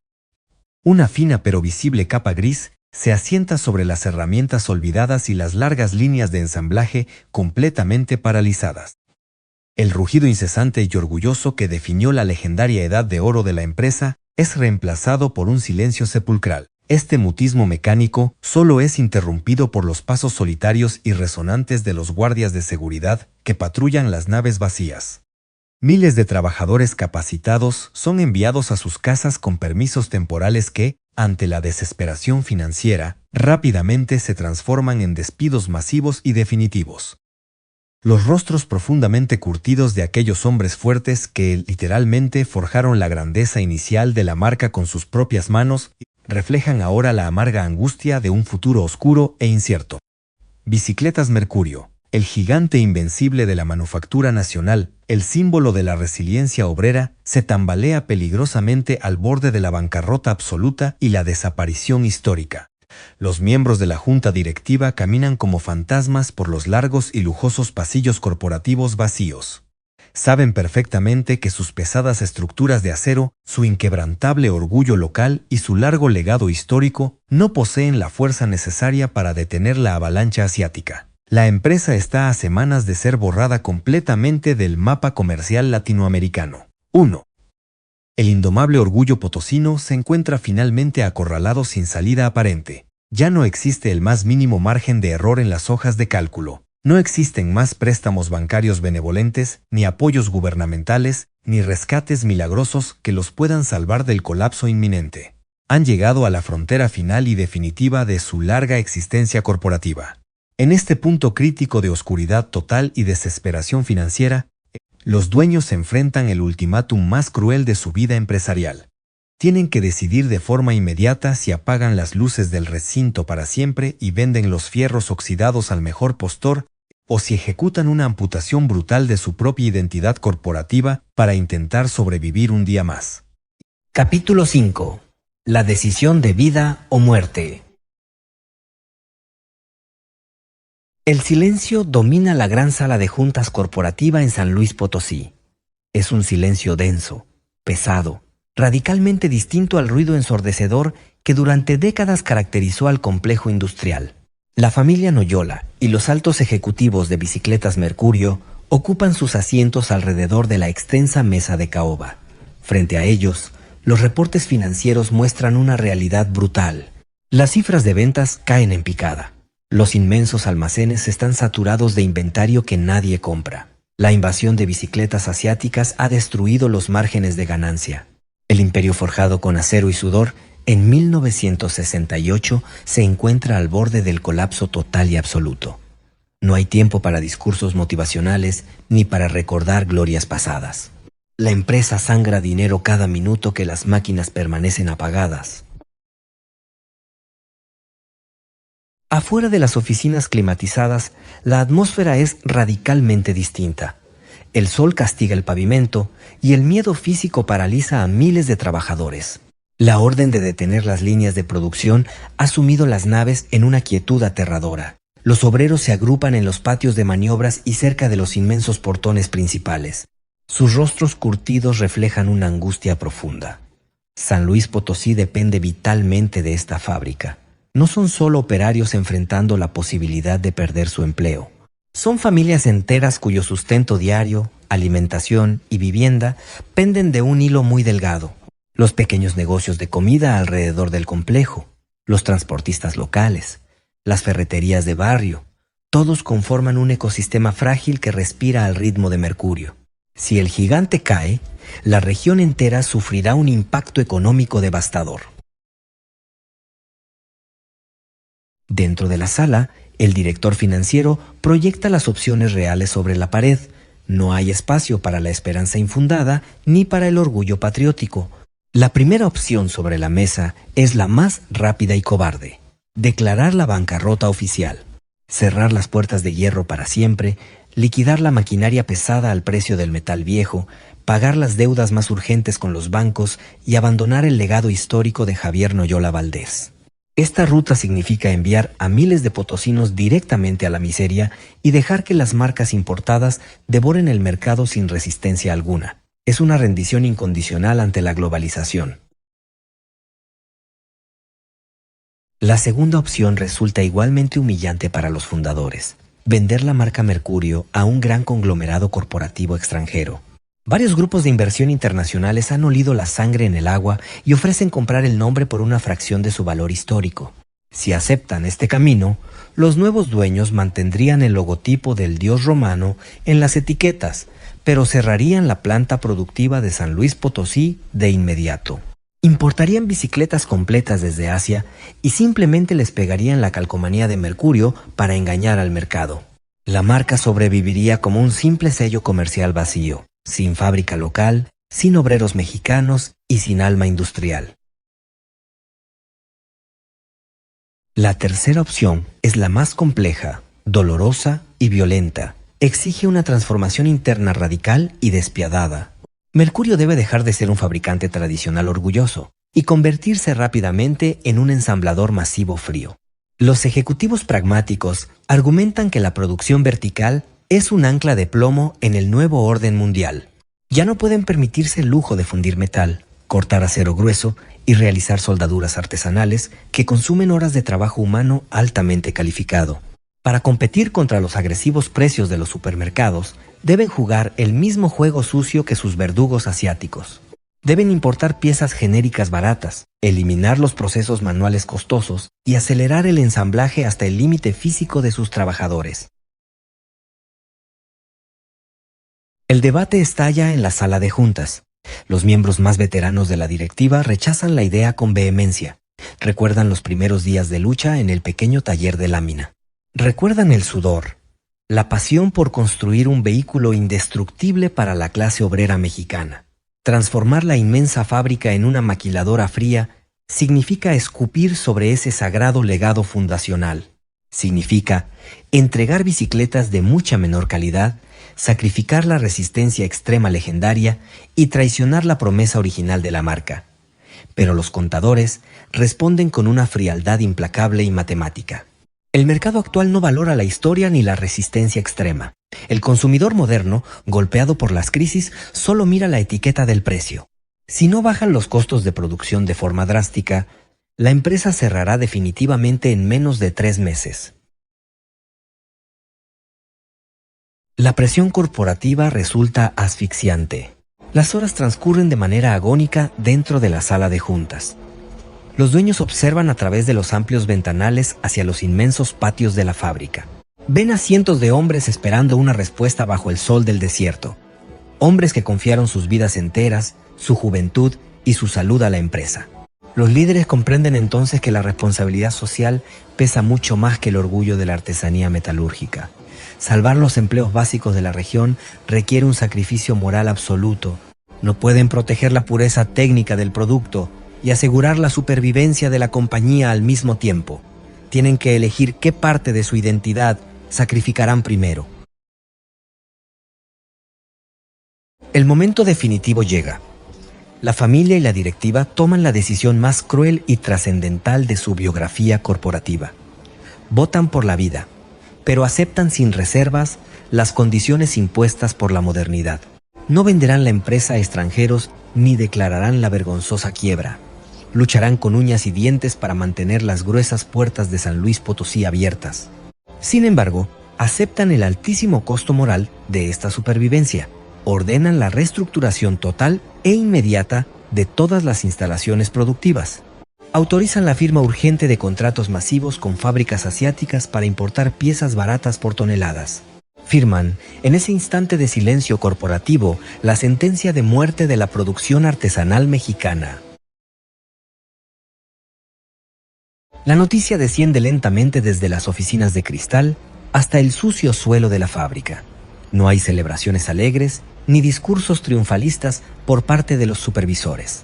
Una fina pero visible capa gris se asienta sobre las herramientas olvidadas y las largas líneas de ensamblaje completamente paralizadas. El rugido incesante y orgulloso que definió la legendaria edad de oro de la empresa es reemplazado por un silencio sepulcral. Este mutismo mecánico solo es interrumpido por los pasos solitarios y resonantes de los guardias de seguridad que patrullan las naves vacías. Miles de trabajadores capacitados son enviados a sus casas con permisos temporales que, ante la desesperación financiera, rápidamente se transforman en despidos masivos y definitivos. Los rostros profundamente curtidos de aquellos hombres fuertes que literalmente forjaron la grandeza inicial de la marca con sus propias manos reflejan ahora la amarga angustia de un futuro oscuro e incierto. Bicicletas Mercurio, el gigante invencible de la manufactura nacional, el símbolo de la resiliencia obrera, se tambalea peligrosamente al borde de la bancarrota absoluta y la desaparición histórica. Los miembros de la junta directiva caminan como fantasmas por los largos y lujosos pasillos corporativos vacíos. Saben perfectamente que sus pesadas estructuras de acero, su inquebrantable orgullo local y su largo legado histórico no poseen la fuerza necesaria para detener la avalancha asiática. La empresa está a semanas de ser borrada completamente del mapa comercial latinoamericano. 1. El indomable orgullo potosino se encuentra finalmente acorralado sin salida aparente. Ya no existe el más mínimo margen de error en las hojas de cálculo. No existen más préstamos bancarios benevolentes, ni apoyos gubernamentales, ni rescates milagrosos que los puedan salvar del colapso inminente. Han llegado a la frontera final y definitiva de su larga existencia corporativa. En este punto crítico de oscuridad total y desesperación financiera, los dueños se enfrentan el ultimátum más cruel de su vida empresarial. Tienen que decidir de forma inmediata si apagan las luces del recinto para siempre y venden los fierros oxidados al mejor postor, o si ejecutan una amputación brutal de su propia identidad corporativa para intentar sobrevivir un día más. Capítulo 5. La decisión de vida o muerte. El silencio domina la gran sala de juntas corporativa en San Luis Potosí. Es un silencio denso, pesado, radicalmente distinto al ruido ensordecedor que durante décadas caracterizó al complejo industrial. La familia Noyola y los altos ejecutivos de Bicicletas Mercurio ocupan sus asientos alrededor de la extensa mesa de caoba. Frente a ellos, los reportes financieros muestran una realidad brutal. Las cifras de ventas caen en picada. Los inmensos almacenes están saturados de inventario que nadie compra. La invasión de bicicletas asiáticas ha destruido los márgenes de ganancia. El imperio forjado con acero y sudor, en 1968 se encuentra al borde del colapso total y absoluto. No hay tiempo para discursos motivacionales ni para recordar glorias pasadas. La empresa sangra dinero cada minuto que las máquinas permanecen apagadas. Afuera de las oficinas climatizadas, la atmósfera es radicalmente distinta. El sol castiga el pavimento y el miedo físico paraliza a miles de trabajadores. La orden de detener las líneas de producción ha sumido las naves en una quietud aterradora. Los obreros se agrupan en los patios de maniobras y cerca de los inmensos portones principales. Sus rostros curtidos reflejan una angustia profunda. San Luis Potosí depende vitalmente de esta fábrica. No son solo operarios enfrentando la posibilidad de perder su empleo. Son familias enteras cuyo sustento diario, alimentación y vivienda penden de un hilo muy delgado. Los pequeños negocios de comida alrededor del complejo, los transportistas locales, las ferreterías de barrio, todos conforman un ecosistema frágil que respira al ritmo de Mercurio. Si el gigante cae, la región entera sufrirá un impacto económico devastador. Dentro de la sala, el director financiero proyecta las opciones reales sobre la pared. No hay espacio para la esperanza infundada ni para el orgullo patriótico. La primera opción sobre la mesa es la más rápida y cobarde: declarar la bancarrota oficial, cerrar las puertas de hierro para siempre, liquidar la maquinaria pesada al precio del metal viejo, pagar las deudas más urgentes con los bancos y abandonar el legado histórico de Javier Noyola Valdés. Esta ruta significa enviar a miles de potosinos directamente a la miseria y dejar que las marcas importadas devoren el mercado sin resistencia alguna. Es una rendición incondicional ante la globalización. La segunda opción resulta igualmente humillante para los fundadores: vender la marca Mercurio a un gran conglomerado corporativo extranjero. Varios grupos de inversión internacionales han olido la sangre en el agua y ofrecen comprar el nombre por una fracción de su valor histórico. Si aceptan este camino, los nuevos dueños mantendrían el logotipo del dios romano en las etiquetas, pero cerrarían la planta productiva de San Luis Potosí de inmediato. Importarían bicicletas completas desde Asia y simplemente les pegarían la calcomanía de Mercurio para engañar al mercado. La marca sobreviviría como un simple sello comercial vacío, sin fábrica local, sin obreros mexicanos y sin alma industrial. La tercera opción es la más compleja, dolorosa y violenta. Exige una transformación interna radical y despiadada. Mercurio debe dejar de ser un fabricante tradicional orgulloso y convertirse rápidamente en un ensamblador masivo frío. Los ejecutivos pragmáticos argumentan que la producción vertical es un ancla de plomo en el nuevo orden mundial. Ya no pueden permitirse el lujo de fundir metal, cortar acero grueso y realizar soldaduras artesanales que consumen horas de trabajo humano altamente calificado. Para competir contra los agresivos precios de los supermercados, deben jugar el mismo juego sucio que sus verdugos asiáticos. Deben importar piezas genéricas baratas, eliminar los procesos manuales costosos y acelerar el ensamblaje hasta el límite físico de sus trabajadores. El debate estalla en la sala de juntas. Los miembros más veteranos de la directiva rechazan la idea con vehemencia. Recuerdan los primeros días de lucha en el pequeño taller de lámina. Recuerdan el sudor, la pasión por construir un vehículo indestructible para la clase obrera mexicana. Transformar la inmensa fábrica en una maquiladora fría significa escupir sobre ese sagrado legado fundacional. Significa entregar bicicletas de mucha menor calidad, sacrificar la resistencia extrema legendaria y traicionar la promesa original de la marca. Pero los contadores responden con una frialdad implacable y matemática. El mercado actual no valora la historia ni la resistencia extrema. El consumidor moderno, golpeado por las crisis, solo mira la etiqueta del precio. Si no bajan los costos de producción de forma drástica, la empresa cerrará definitivamente en menos de 3 meses. La presión corporativa resulta asfixiante. Las horas transcurren de manera agónica dentro de la sala de juntas. Los dueños observan a través de los amplios ventanales hacia los inmensos patios de la fábrica. Ven a cientos de hombres esperando una respuesta bajo el sol del desierto. Hombres que confiaron sus vidas enteras, su juventud y su salud a la empresa. Los líderes comprenden entonces que la responsabilidad social pesa mucho más que el orgullo de la artesanía metalúrgica. Salvar los empleos básicos de la región requiere un sacrificio moral absoluto. No pueden proteger la pureza técnica del producto y asegurar la supervivencia de la compañía al mismo tiempo. Tienen que elegir qué parte de su identidad sacrificarán primero. El momento definitivo llega. La familia y la directiva toman la decisión más cruel y trascendental de su biografía corporativa. Votan por la vida, pero aceptan sin reservas las condiciones impuestas por la modernidad. No venderán la empresa a extranjeros ni declararán la vergonzosa quiebra. Lucharán con uñas y dientes para mantener las gruesas puertas de San Luis Potosí abiertas. Sin embargo, aceptan el altísimo costo moral de esta supervivencia. Ordenan la reestructuración total e inmediata de todas las instalaciones productivas. Autorizan la firma urgente de contratos masivos con fábricas asiáticas para importar piezas baratas por toneladas. Firman, en ese instante de silencio corporativo, la sentencia de muerte de la producción artesanal mexicana. La noticia desciende lentamente desde las oficinas de cristal hasta el sucio suelo de la fábrica. No hay celebraciones alegres ni discursos triunfalistas por parte de los supervisores.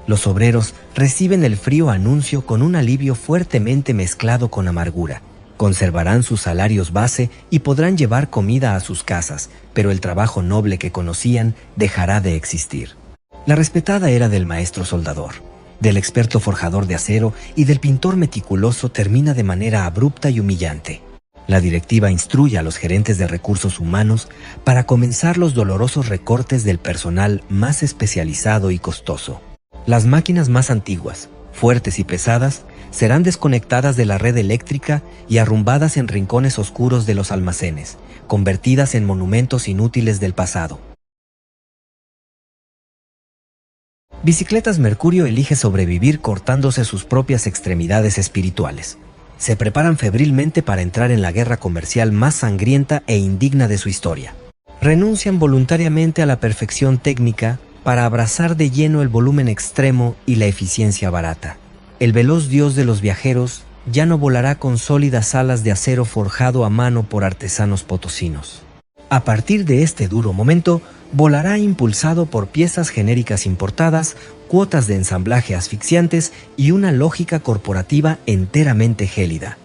Los obreros reciben el frío anuncio con un alivio fuertemente mezclado con amargura. Conservarán sus salarios base y podrán llevar comida a sus casas, pero el trabajo noble que conocían dejará de existir. La respetada era del maestro soldador, del experto forjador de acero y del pintor meticuloso termina de manera abrupta y humillante. La directiva instruye a los gerentes de recursos humanos para comenzar los dolorosos recortes del personal más especializado y costoso. Las máquinas más antiguas, fuertes y pesadas, serán desconectadas de la red eléctrica y arrumbadas en rincones oscuros de los almacenes, convertidas en monumentos inútiles del pasado. Bicicletas Mercurio elige sobrevivir cortándose sus propias extremidades espirituales. Se preparan febrilmente para entrar en la guerra comercial más sangrienta e indigna de su historia. Renuncian voluntariamente a la perfección técnica para abrazar de lleno el volumen extremo y la eficiencia barata. El veloz dios de los viajeros ya no volará con sólidas alas de acero forjado a mano por artesanos potosinos. A partir de este duro momento, volará impulsado por piezas genéricas importadas, cuotas de ensamblaje asfixiantes y una lógica corporativa enteramente gélida.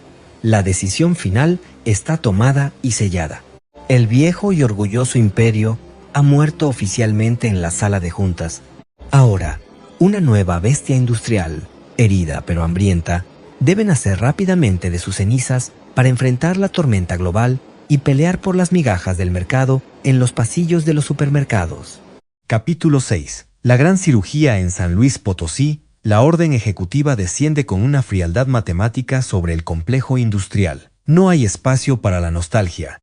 La decisión final está tomada y sellada. El viejo y orgulloso imperio ha muerto oficialmente en la sala de juntas. Ahora, una nueva bestia industrial, herida pero hambrienta, debe nacer rápidamente de sus cenizas para enfrentar la tormenta global y pelear por las migajas del mercado en los pasillos de los supermercados. Capítulo 6. La gran cirugía en San Luis Potosí. La orden ejecutiva desciende con una frialdad matemática sobre el complejo industrial. No hay espacio para la nostalgia.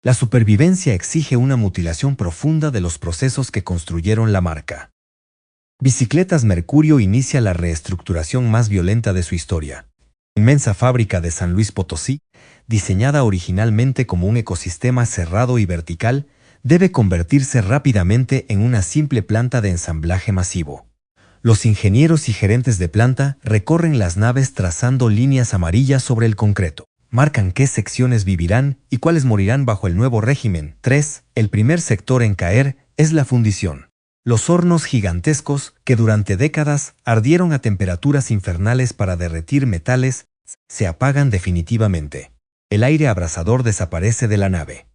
La supervivencia exige una mutilación profunda de los procesos que construyeron la marca. Bicicletas Mercurio inicia la reestructuración más violenta de su historia. La inmensa fábrica de San Luis Potosí, diseñada originalmente como un ecosistema cerrado y vertical, debe convertirse rápidamente en una simple planta de ensamblaje masivo. Los ingenieros y gerentes de planta recorren las naves trazando líneas amarillas sobre el concreto. Marcan qué secciones vivirán y cuáles morirán bajo el nuevo régimen. 3. El primer sector en caer es la fundición. Los hornos gigantescos, que durante décadas ardieron a temperaturas infernales para derretir metales, se apagan definitivamente. El aire abrasador desaparece de la nave.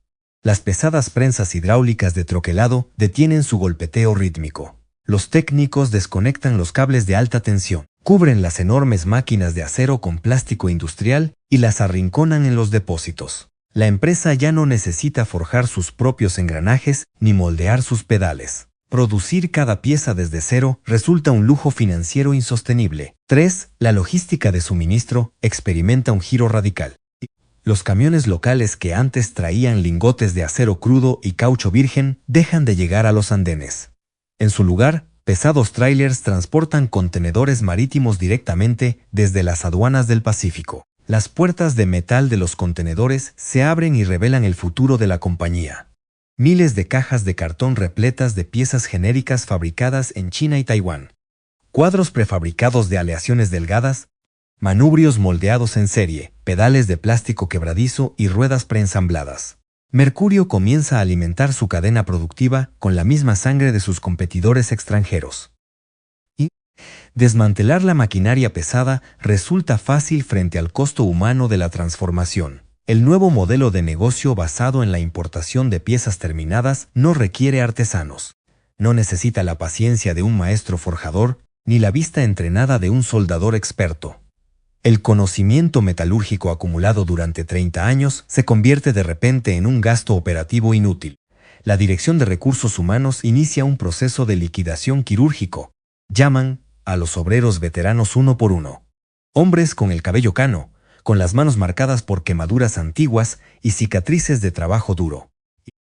Las pesadas prensas hidráulicas de troquelado detienen su golpeteo rítmico. Los técnicos desconectan los cables de alta tensión, cubren las enormes máquinas de acero con plástico industrial y las arrinconan en los depósitos. La empresa ya no necesita forjar sus propios engranajes ni moldear sus pedales. Producir cada pieza desde cero resulta un lujo financiero insostenible. 3. La logística de suministro experimenta un giro radical. Los camiones locales que antes traían lingotes de acero crudo y caucho virgen dejan de llegar a los andenes. En su lugar, pesados tráilers transportan contenedores marítimos directamente desde las aduanas del Pacífico. Las puertas de metal de los contenedores se abren y revelan el futuro de la compañía. Miles de cajas de cartón repletas de piezas genéricas fabricadas en China y Taiwán. Cuadros prefabricados de aleaciones delgadas, manubrios moldeados en serie, pedales de plástico quebradizo y ruedas preensambladas. Mercurio comienza a alimentar su cadena productiva con la misma sangre de sus competidores extranjeros. Y desmantelar la maquinaria pesada resulta fácil frente al costo humano de la transformación. El nuevo modelo de negocio basado en la importación de piezas terminadas no requiere artesanos. No necesita la paciencia de un maestro forjador ni la vista entrenada de un soldador experto. El conocimiento metalúrgico acumulado durante 30 años se convierte de repente en un gasto operativo inútil. La Dirección de Recursos Humanos inicia un proceso de liquidación quirúrgico. Llaman a los obreros veteranos uno por uno. Hombres con el cabello cano, con las manos marcadas por quemaduras antiguas y cicatrices de trabajo duro.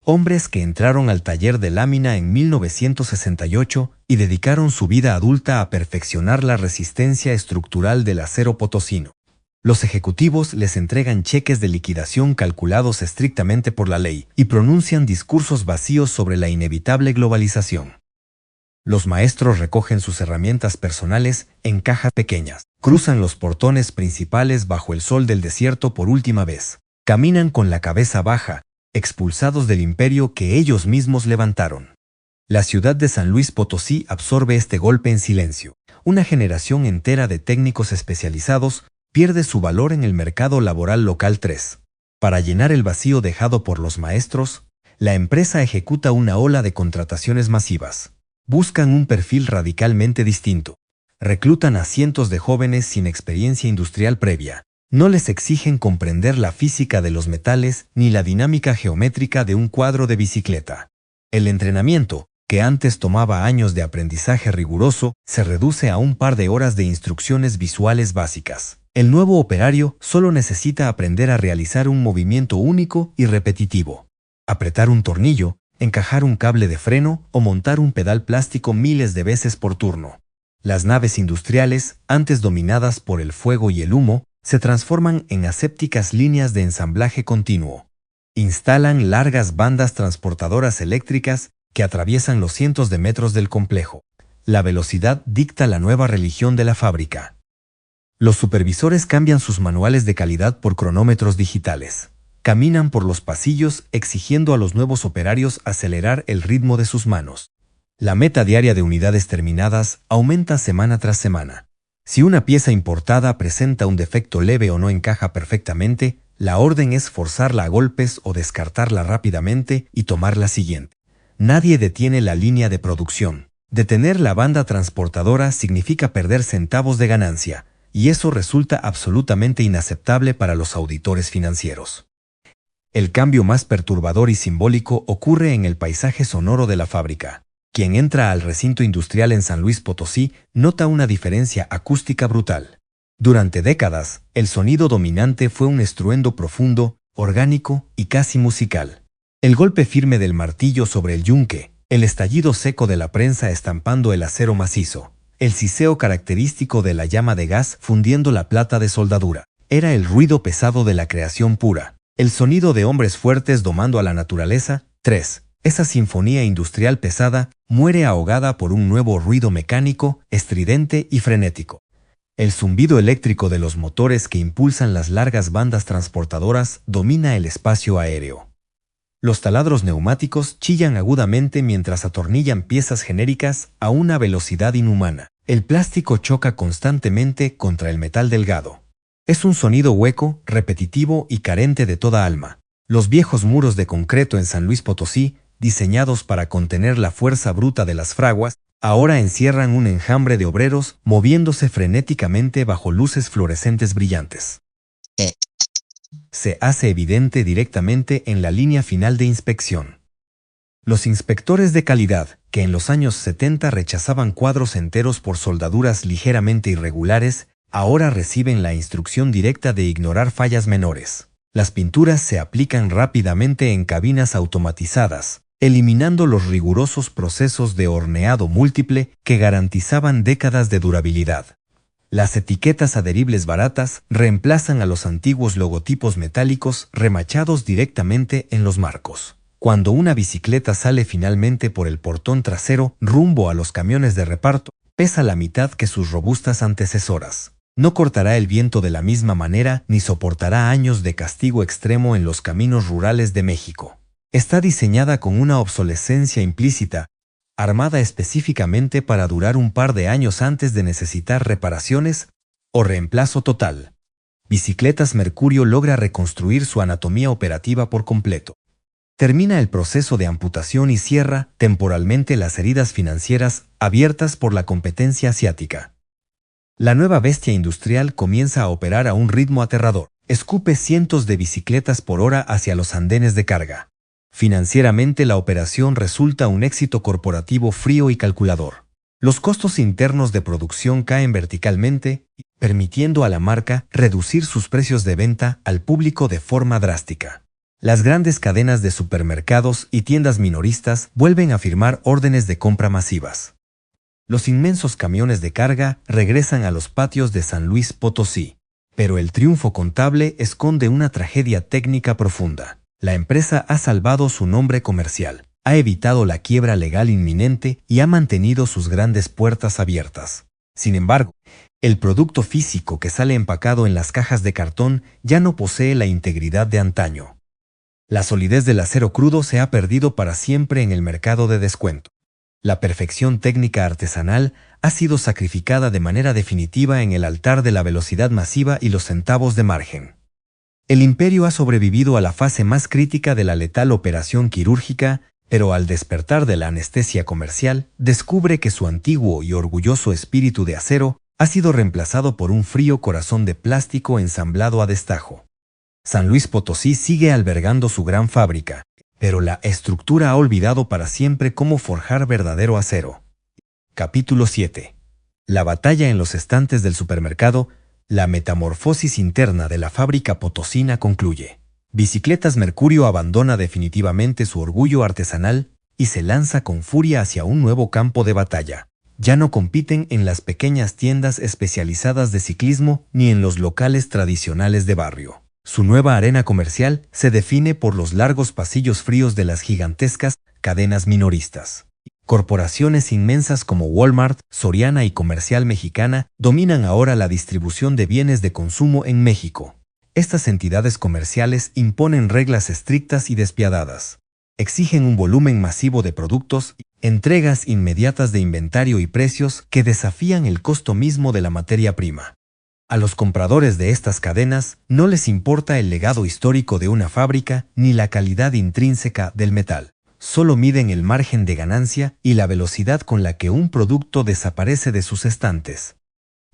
Hombres que entraron al taller de lámina en 1968 y dedicaron su vida adulta a perfeccionar la resistencia estructural del acero potosino. Los ejecutivos les entregan cheques de liquidación calculados estrictamente por la ley y pronuncian discursos vacíos sobre la inevitable globalización. Los maestros recogen sus herramientas personales en cajas pequeñas, cruzan los portones principales bajo el sol del desierto por última vez, caminan con la cabeza baja, expulsados del imperio que ellos mismos levantaron. La ciudad de San Luis Potosí absorbe este golpe en silencio. Una generación entera de técnicos especializados pierde su valor en el mercado laboral local. 3. Para llenar el vacío dejado por los maestros, la empresa ejecuta una ola de contrataciones masivas. Buscan un perfil radicalmente distinto. Reclutan a cientos de jóvenes sin experiencia industrial previa. No les exigen comprender la física de los metales ni la dinámica geométrica de un cuadro de bicicleta. El entrenamiento, que antes tomaba años de aprendizaje riguroso, se reduce a un par de horas de instrucciones visuales básicas. El nuevo operario solo necesita aprender a realizar un movimiento único y repetitivo. Apretar un tornillo, encajar un cable de freno o montar un pedal plástico miles de veces por turno. Las naves industriales, antes dominadas por el fuego y el humo, se transforman en asépticas líneas de ensamblaje continuo. Instalan largas bandas transportadoras eléctricas que atraviesan los cientos de metros del complejo. La velocidad dicta la nueva religión de la fábrica. Los supervisores cambian sus manuales de calidad por cronómetros digitales. Caminan por los pasillos exigiendo a los nuevos operarios acelerar el ritmo de sus manos. La meta diaria de unidades terminadas aumenta semana tras semana. Si una pieza importada presenta un defecto leve o no encaja perfectamente, la orden es forzarla a golpes o descartarla rápidamente y tomar la siguiente. Nadie detiene la línea de producción. Detener la banda transportadora significa perder centavos de ganancia, y eso resulta absolutamente inaceptable para los auditores financieros. El cambio más perturbador y simbólico ocurre en el paisaje sonoro de la fábrica. Quien entra al recinto industrial en San Luis Potosí nota una diferencia acústica brutal. Durante décadas, el sonido dominante fue un estruendo profundo, orgánico y casi musical. El golpe firme del martillo sobre el yunque, el estallido seco de la prensa estampando el acero macizo, el siseo característico de la llama de gas fundiendo la plata de soldadura. Era el ruido pesado de la creación pura, el sonido de hombres fuertes domando a la naturaleza. 3. Esa sinfonía industrial pesada muere ahogada por un nuevo ruido mecánico, estridente y frenético. El zumbido eléctrico de los motores que impulsan las largas bandas transportadoras domina el espacio aéreo. Los taladros neumáticos chillan agudamente mientras atornillan piezas genéricas a una velocidad inhumana. El plástico choca constantemente contra el metal delgado. Es un sonido hueco, repetitivo y carente de toda alma. Los viejos muros de concreto en San Luis Potosí, diseñados para contener la fuerza bruta de las fraguas, ahora encierran un enjambre de obreros moviéndose frenéticamente bajo luces fluorescentes brillantes. Se hace evidente directamente en la línea final de inspección. Los inspectores de calidad, que en los años 70 rechazaban cuadros enteros por soldaduras ligeramente irregulares, ahora reciben la instrucción directa de ignorar fallas menores. Las pinturas se aplican rápidamente en cabinas automatizadas, eliminando los rigurosos procesos de horneado múltiple que garantizaban décadas de durabilidad. Las etiquetas adheribles baratas reemplazan a los antiguos logotipos metálicos remachados directamente en los marcos. Cuando una bicicleta sale finalmente por el portón trasero rumbo a los camiones de reparto, pesa la mitad que sus robustas antecesoras. No cortará el viento de la misma manera ni soportará años de castigo extremo en los caminos rurales de México. Está diseñada con una obsolescencia implícita, armada específicamente para durar un par de años antes de necesitar reparaciones o reemplazo total. Bicicletas Mercurio logra reconstruir su anatomía operativa por completo. Termina el proceso de amputación y cierra temporalmente las heridas financieras abiertas por la competencia asiática. La nueva bestia industrial comienza a operar a un ritmo aterrador. Escupe cientos de bicicletas por hora hacia los andenes de carga. Financieramente la operación resulta un éxito corporativo frío y calculador. Los costos internos de producción caen verticalmente, permitiendo a la marca reducir sus precios de venta al público de forma drástica. Las grandes cadenas de supermercados y tiendas minoristas vuelven a firmar órdenes de compra masivas. Los inmensos camiones de carga regresan a los patios de San Luis Potosí. Pero el triunfo contable esconde una tragedia técnica profunda. La empresa ha salvado su nombre comercial, ha evitado la quiebra legal inminente y ha mantenido sus grandes puertas abiertas. Sin embargo, el producto físico que sale empacado en las cajas de cartón ya no posee la integridad de antaño. La solidez del acero crudo se ha perdido para siempre en el mercado de descuento. La perfección técnica artesanal ha sido sacrificada de manera definitiva en el altar de la velocidad masiva y los centavos de margen. El imperio ha sobrevivido a la fase más crítica de la letal operación quirúrgica, pero al despertar de la anestesia comercial, descubre que su antiguo y orgulloso espíritu de acero ha sido reemplazado por un frío corazón de plástico ensamblado a destajo. San Luis Potosí sigue albergando su gran fábrica, pero la estructura ha olvidado para siempre cómo forjar verdadero acero. Capítulo 7. La batalla en los estantes del supermercado. La metamorfosis interna de la fábrica potosina concluye. Bicicletas Mercurio abandona definitivamente su orgullo artesanal y se lanza con furia hacia un nuevo campo de batalla. Ya no compiten en las pequeñas tiendas especializadas de ciclismo ni en los locales tradicionales de barrio. Su nueva arena comercial se define por los largos pasillos fríos de las gigantescas cadenas minoristas. Corporaciones inmensas como Walmart, Soriana y Comercial Mexicana dominan ahora la distribución de bienes de consumo en México. Estas entidades comerciales imponen reglas estrictas y despiadadas. Exigen un volumen masivo de productos, entregas inmediatas de inventario y precios que desafían el costo mismo de la materia prima. A los compradores de estas cadenas no les importa el legado histórico de una fábrica ni la calidad intrínseca del metal. Solo miden el margen de ganancia y la velocidad con la que un producto desaparece de sus estantes.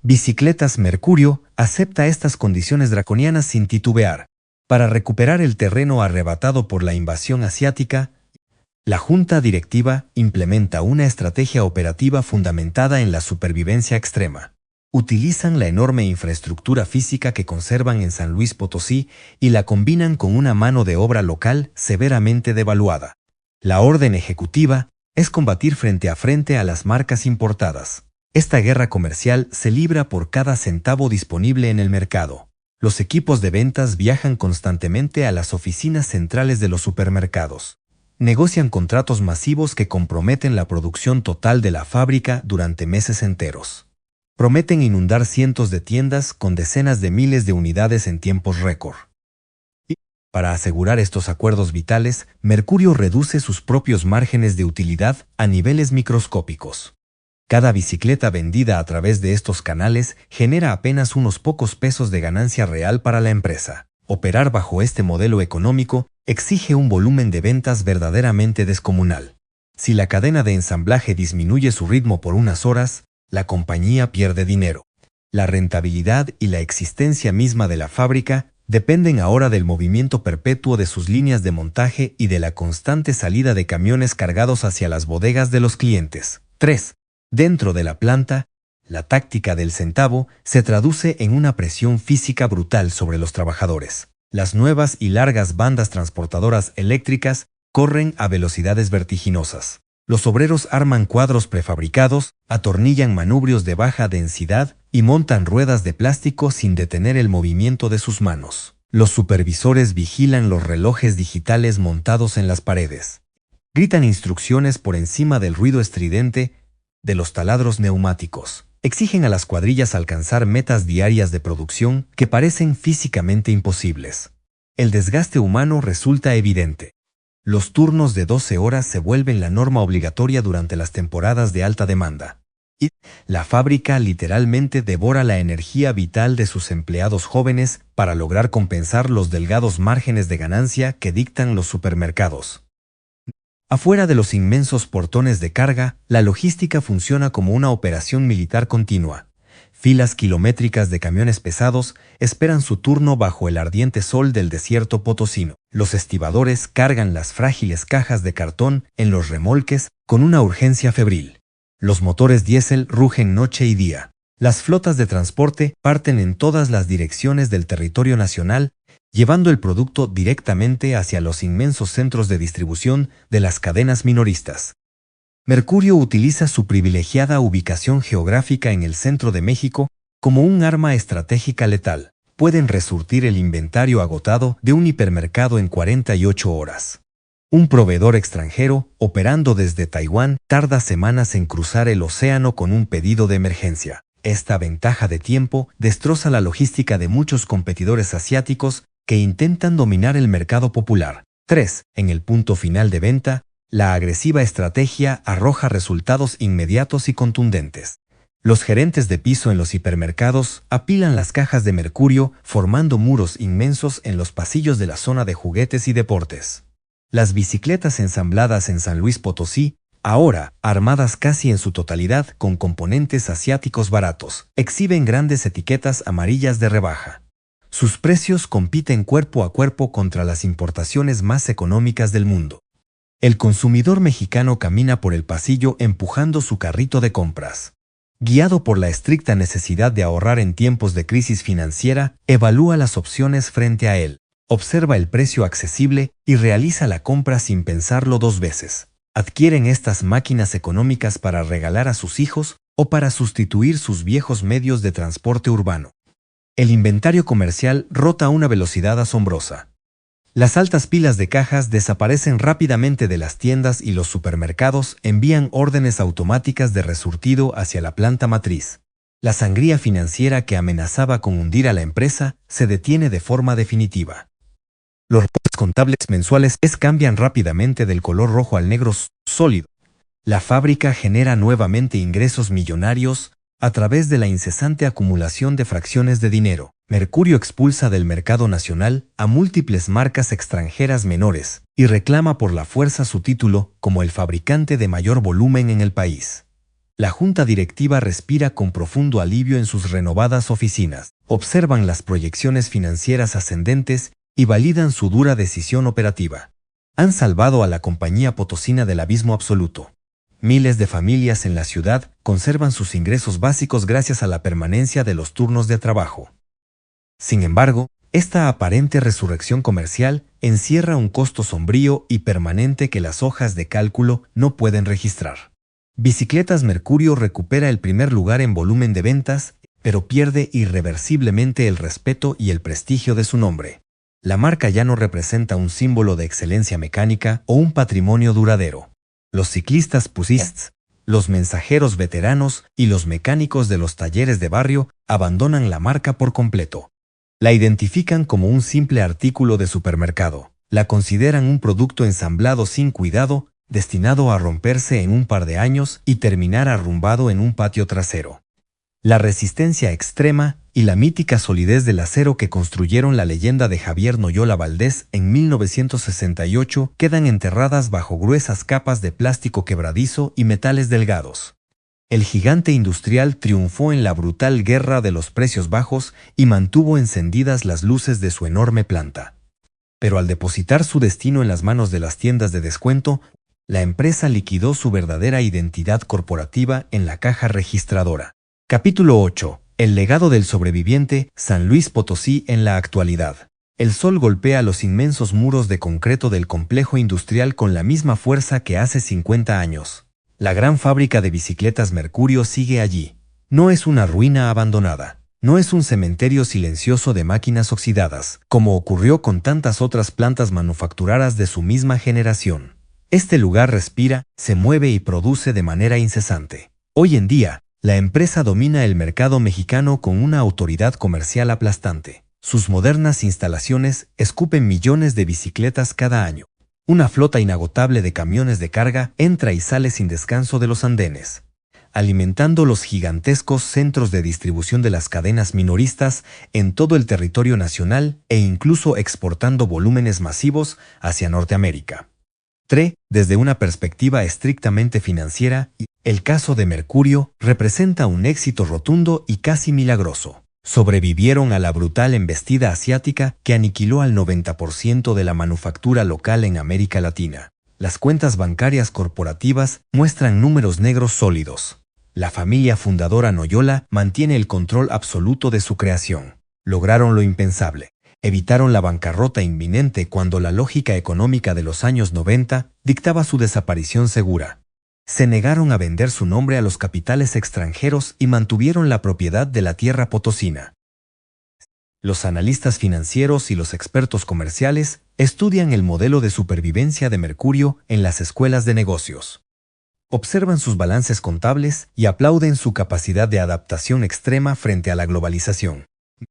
Bicicletas Mercurio acepta estas condiciones draconianas sin titubear. Para recuperar el terreno arrebatado por la invasión asiática, la junta directiva implementa una estrategia operativa fundamentada en la supervivencia extrema. Utilizan la enorme infraestructura física que conservan en San Luis Potosí y la combinan con una mano de obra local severamente devaluada. La orden ejecutiva es combatir frente a las marcas importadas. Esta guerra comercial se libra por cada centavo disponible en el mercado. Los equipos de ventas viajan constantemente a las oficinas centrales de los supermercados. Negocian contratos masivos que comprometen la producción total de la fábrica durante meses enteros. Prometen inundar cientos de tiendas con decenas de miles de unidades en tiempos récord. Para asegurar estos acuerdos vitales, Mercurio reduce sus propios márgenes de utilidad a niveles microscópicos. Cada bicicleta vendida a través de estos canales genera apenas unos pocos pesos de ganancia real para la empresa. Operar bajo este modelo económico exige un volumen de ventas verdaderamente descomunal. Si la cadena de ensamblaje disminuye su ritmo por unas horas, la compañía pierde dinero. La rentabilidad y la existencia misma de la fábrica dependen ahora del movimiento perpetuo de sus líneas de montaje y de la constante salida de camiones cargados hacia las bodegas de los clientes. 3. Dentro de la planta, la táctica del centavo se traduce en una presión física brutal sobre los trabajadores. Las nuevas y largas bandas transportadoras eléctricas corren a velocidades vertiginosas. Los obreros arman cuadros prefabricados, atornillan manubrios de baja densidad y montan ruedas de plástico sin detener el movimiento de sus manos. Los supervisores vigilan los relojes digitales montados en las paredes. Gritan instrucciones por encima del ruido estridente de los taladros neumáticos. Exigen a las cuadrillas alcanzar metas diarias de producción que parecen físicamente imposibles. El desgaste humano resulta evidente. Los turnos de 12 horas se vuelven la norma obligatoria durante las temporadas de alta demanda. Y la fábrica literalmente devora la energía vital de sus empleados jóvenes para lograr compensar los delgados márgenes de ganancia que dictan los supermercados. Afuera de los inmensos portones de carga, la logística funciona como una operación militar continua. Filas kilométricas de camiones pesados esperan su turno bajo el ardiente sol del desierto potosino. Los estibadores cargan las frágiles cajas de cartón en los remolques con una urgencia febril. Los motores diésel rugen noche y día. Las flotas de transporte parten en todas las direcciones del territorio nacional, llevando el producto directamente hacia los inmensos centros de distribución de las cadenas minoristas. Mercurio utiliza su privilegiada ubicación geográfica en el centro de México como un arma estratégica letal. Pueden resurtir el inventario agotado de un hipermercado en 48 horas. Un proveedor extranjero, operando desde Taiwán, tarda semanas en cruzar el océano con un pedido de emergencia. Esta ventaja de tiempo destroza la logística de muchos competidores asiáticos que intentan dominar el mercado popular. 3. En el punto final de venta, La agresiva estrategia arroja resultados inmediatos y contundentes. Los gerentes de piso en los hipermercados apilan las cajas de mercurio formando muros inmensos en los pasillos de la zona de juguetes y deportes. Las bicicletas ensambladas en San Luis Potosí, ahora armadas casi en su totalidad con componentes asiáticos baratos, exhiben grandes etiquetas amarillas de rebaja. Sus precios compiten cuerpo a cuerpo contra las importaciones más económicas del mundo. El consumidor mexicano camina por el pasillo empujando su carrito de compras. Guiado por la estricta necesidad de ahorrar en tiempos de crisis financiera, evalúa las opciones frente a él, observa el precio accesible y realiza la compra sin pensarlo dos veces. Adquieren estas máquinas económicas para regalar a sus hijos o para sustituir sus viejos medios de transporte urbano. El inventario comercial rota a una velocidad asombrosa. Las altas pilas de cajas desaparecen rápidamente de las tiendas y los supermercados envían órdenes automáticas de resurtido hacia la planta matriz. La sangría financiera que amenazaba con hundir a la empresa se detiene de forma definitiva. Los reportes contables mensuales cambian rápidamente del color rojo al negro sólido. La fábrica genera nuevamente ingresos millonarios a través de la incesante acumulación de fracciones de dinero. Mercurio expulsa del mercado nacional a múltiples marcas extranjeras menores y reclama por la fuerza su título como el fabricante de mayor volumen en el país. La junta directiva respira con profundo alivio en sus renovadas oficinas, observan las proyecciones financieras ascendentes y validan su dura decisión operativa. Han salvado a la compañía potosina del abismo absoluto. Miles de familias en la ciudad conservan sus ingresos básicos gracias a la permanencia de los turnos de trabajo. Sin embargo, esta aparente resurrección comercial encierra un costo sombrío y permanente que las hojas de cálculo no pueden registrar. Bicicletas Mercurio recupera el primer lugar en volumen de ventas, pero pierde irreversiblemente el respeto y el prestigio de su nombre. La marca ya no representa un símbolo de excelencia mecánica o un patrimonio duradero. Los ciclistas puristas, los mensajeros veteranos y los mecánicos de los talleres de barrio abandonan la marca por completo. La identifican como un simple artículo de supermercado. La consideran un producto ensamblado sin cuidado, destinado a romperse en un par de años y terminar arrumbado en un patio trasero. La resistencia extrema y la mítica solidez del acero que construyeron la leyenda de Javier Noyola Valdés en 1968 quedan enterradas bajo gruesas capas de plástico quebradizo y metales delgados. El gigante industrial triunfó en la brutal guerra de los precios bajos y mantuvo encendidas las luces de su enorme planta. Pero al depositar su destino en las manos de las tiendas de descuento, la empresa liquidó su verdadera identidad corporativa en la caja registradora. Capítulo 8. El legado del sobreviviente, San Luis Potosí en la actualidad. El sol golpea los inmensos muros de concreto del complejo industrial con la misma fuerza que hace 50 años. La gran fábrica de bicicletas Mercurio sigue allí. No es una ruina abandonada. No es un cementerio silencioso de máquinas oxidadas, como ocurrió con tantas otras plantas manufactureras de su misma generación. Este lugar respira, se mueve y produce de manera incesante. Hoy en día, la empresa domina el mercado mexicano con una autoridad comercial aplastante. Sus modernas instalaciones escupen millones de bicicletas cada año. Una flota inagotable de camiones de carga entra y sale sin descanso de los andenes, alimentando los gigantescos centros de distribución de las cadenas minoristas en todo el territorio nacional e incluso exportando volúmenes masivos hacia Norteamérica. 3. Desde una perspectiva estrictamente financiera, el caso de Mercurio representa un éxito rotundo y casi milagroso. Sobrevivieron a la brutal embestida asiática que aniquiló al 90% de la manufactura local en América Latina. Las cuentas bancarias corporativas muestran números negros sólidos. La familia fundadora Noyola mantiene el control absoluto de su creación. Lograron lo impensable. Evitaron la bancarrota inminente cuando la lógica económica de los años 90 dictaba su desaparición segura. Se negaron a vender su nombre a los capitales extranjeros y mantuvieron la propiedad de la tierra potosina. Los analistas financieros y los expertos comerciales estudian el modelo de supervivencia de Mercurio en las escuelas de negocios. Observan sus balances contables y aplauden su capacidad de adaptación extrema frente a la globalización.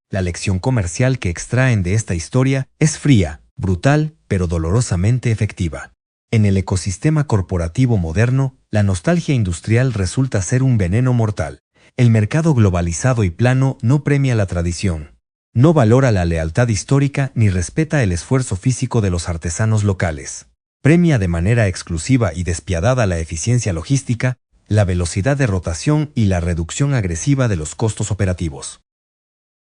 La lección comercial que extraen de esta historia es fría, brutal, pero dolorosamente efectiva. En el ecosistema corporativo moderno, la nostalgia industrial resulta ser un veneno mortal. El mercado globalizado y plano no premia la tradición, no valora la lealtad histórica ni respeta el esfuerzo físico de los artesanos locales. Premia de manera exclusiva y despiadada la eficiencia logística, la velocidad de rotación y la reducción agresiva de los costos operativos.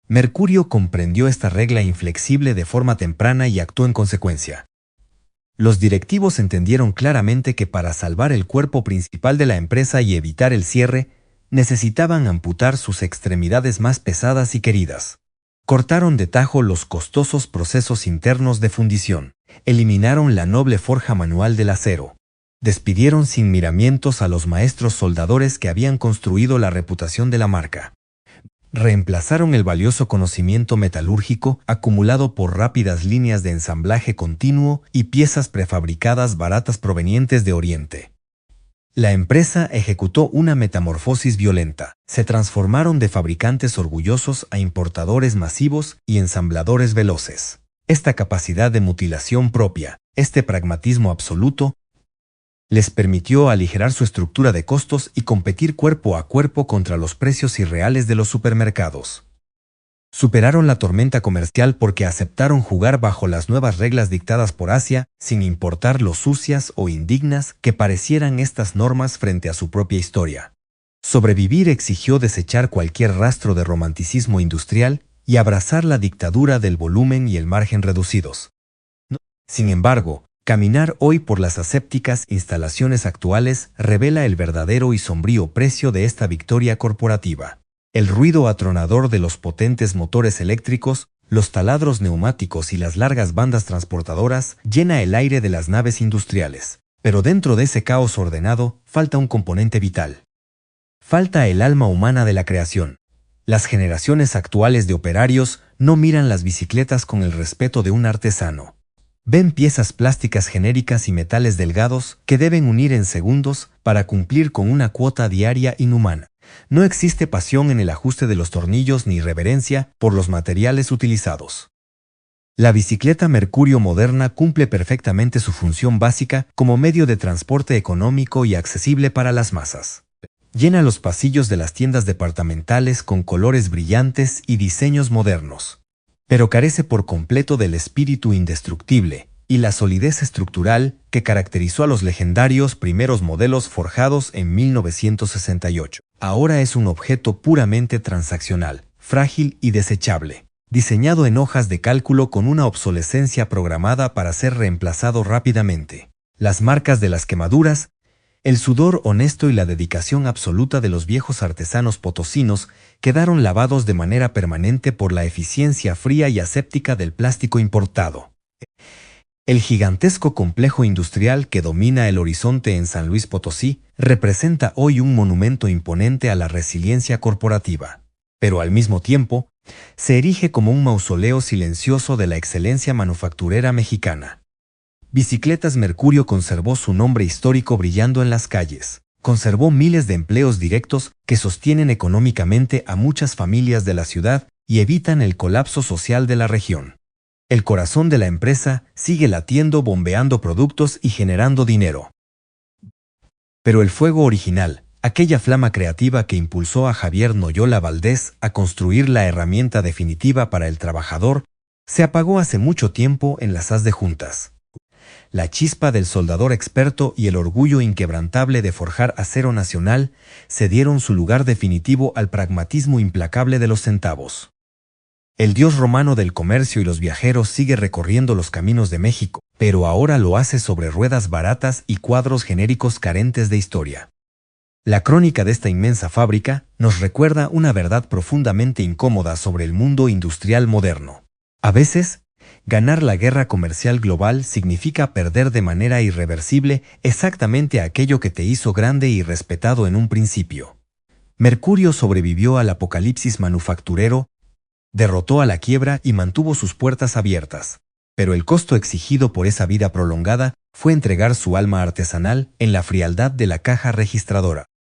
Mercurio comprendió esta regla inflexible de forma temprana y actuó en consecuencia. Los directivos entendieron claramente que para salvar el cuerpo principal de la empresa y evitar el cierre, necesitaban amputar sus extremidades más pesadas y queridas. Cortaron de tajo los costosos procesos internos de fundición, eliminaron la noble forja manual del acero, despidieron sin miramientos a los maestros soldadores que habían construido la reputación de la marca. Reemplazaron el valioso conocimiento metalúrgico acumulado por rápidas líneas de ensamblaje continuo y piezas prefabricadas baratas provenientes de Oriente. La empresa ejecutó una metamorfosis violenta. Se transformaron de fabricantes orgullosos a importadores masivos y ensambladores veloces. Esta capacidad de mutilación propia, este pragmatismo absoluto, les permitió aligerar su estructura de costos y competir cuerpo a cuerpo contra los precios irreales de los supermercados. Superaron la tormenta comercial porque aceptaron jugar bajo las nuevas reglas dictadas por Asia, sin importar lo sucias o indignas que parecieran estas normas frente a su propia historia. Sobrevivir exigió desechar cualquier rastro de romanticismo industrial y abrazar la dictadura del volumen y el margen reducidos. Sin embargo, caminar hoy por las asépticas instalaciones actuales revela el verdadero y sombrío precio de esta victoria corporativa. El ruido atronador de los potentes motores eléctricos, los taladros neumáticos y las largas bandas transportadoras llena el aire de las naves industriales. Pero dentro de ese caos ordenado falta un componente vital. Falta el alma humana de la creación. Las generaciones actuales de operarios no miran las bicicletas con el respeto de un artesano. Ven piezas plásticas genéricas y metales delgados que deben unir en segundos para cumplir con una cuota diaria inhumana. No existe pasión en el ajuste de los tornillos ni reverencia por los materiales utilizados. La bicicleta Mercurio moderna cumple perfectamente su función básica como medio de transporte económico y accesible para las masas. Llena los pasillos de las tiendas departamentales con colores brillantes y diseños modernos, pero carece por completo del espíritu indestructible y la solidez estructural que caracterizó a los legendarios primeros modelos forjados en 1968. Ahora es un objeto puramente transaccional, frágil y desechable, diseñado en hojas de cálculo con una obsolescencia programada para ser reemplazado rápidamente. Las marcas de las quemaduras, el sudor honesto y la dedicación absoluta de los viejos artesanos potosinos quedaron lavados de manera permanente por la eficiencia fría y aséptica del plástico importado. El gigantesco complejo industrial que domina el horizonte en San Luis Potosí representa hoy un monumento imponente a la resiliencia corporativa, pero al mismo tiempo se erige como un mausoleo silencioso de la excelencia manufacturera mexicana. Bicicletas Mercurio conservó su nombre histórico brillando en las calles. Conservó miles de empleos directos que sostienen económicamente a muchas familias de la ciudad y evitan el colapso social de la región. El corazón de la empresa sigue latiendo, bombeando productos y generando dinero. Pero el fuego original, aquella flama creativa que impulsó a Javier Noyola Valdés a construir la herramienta definitiva para el trabajador, se apagó hace mucho tiempo en las haz de juntas. La chispa del soldador experto y el orgullo inquebrantable de forjar acero nacional cedieron su lugar definitivo al pragmatismo implacable de los centavos. El dios romano del comercio y los viajeros sigue recorriendo los caminos de México, pero ahora lo hace sobre ruedas baratas y cuadros genéricos carentes de historia. La crónica de esta inmensa fábrica nos recuerda una verdad profundamente incómoda sobre el mundo industrial moderno. A veces, ganar la guerra comercial global significa perder de manera irreversible exactamente aquello que te hizo grande y respetado en un principio. Mercurio sobrevivió al apocalipsis manufacturero, derrotó a la quiebra y mantuvo sus puertas abiertas, pero el costo exigido por esa vida prolongada fue entregar su alma artesanal en la frialdad de la caja registradora.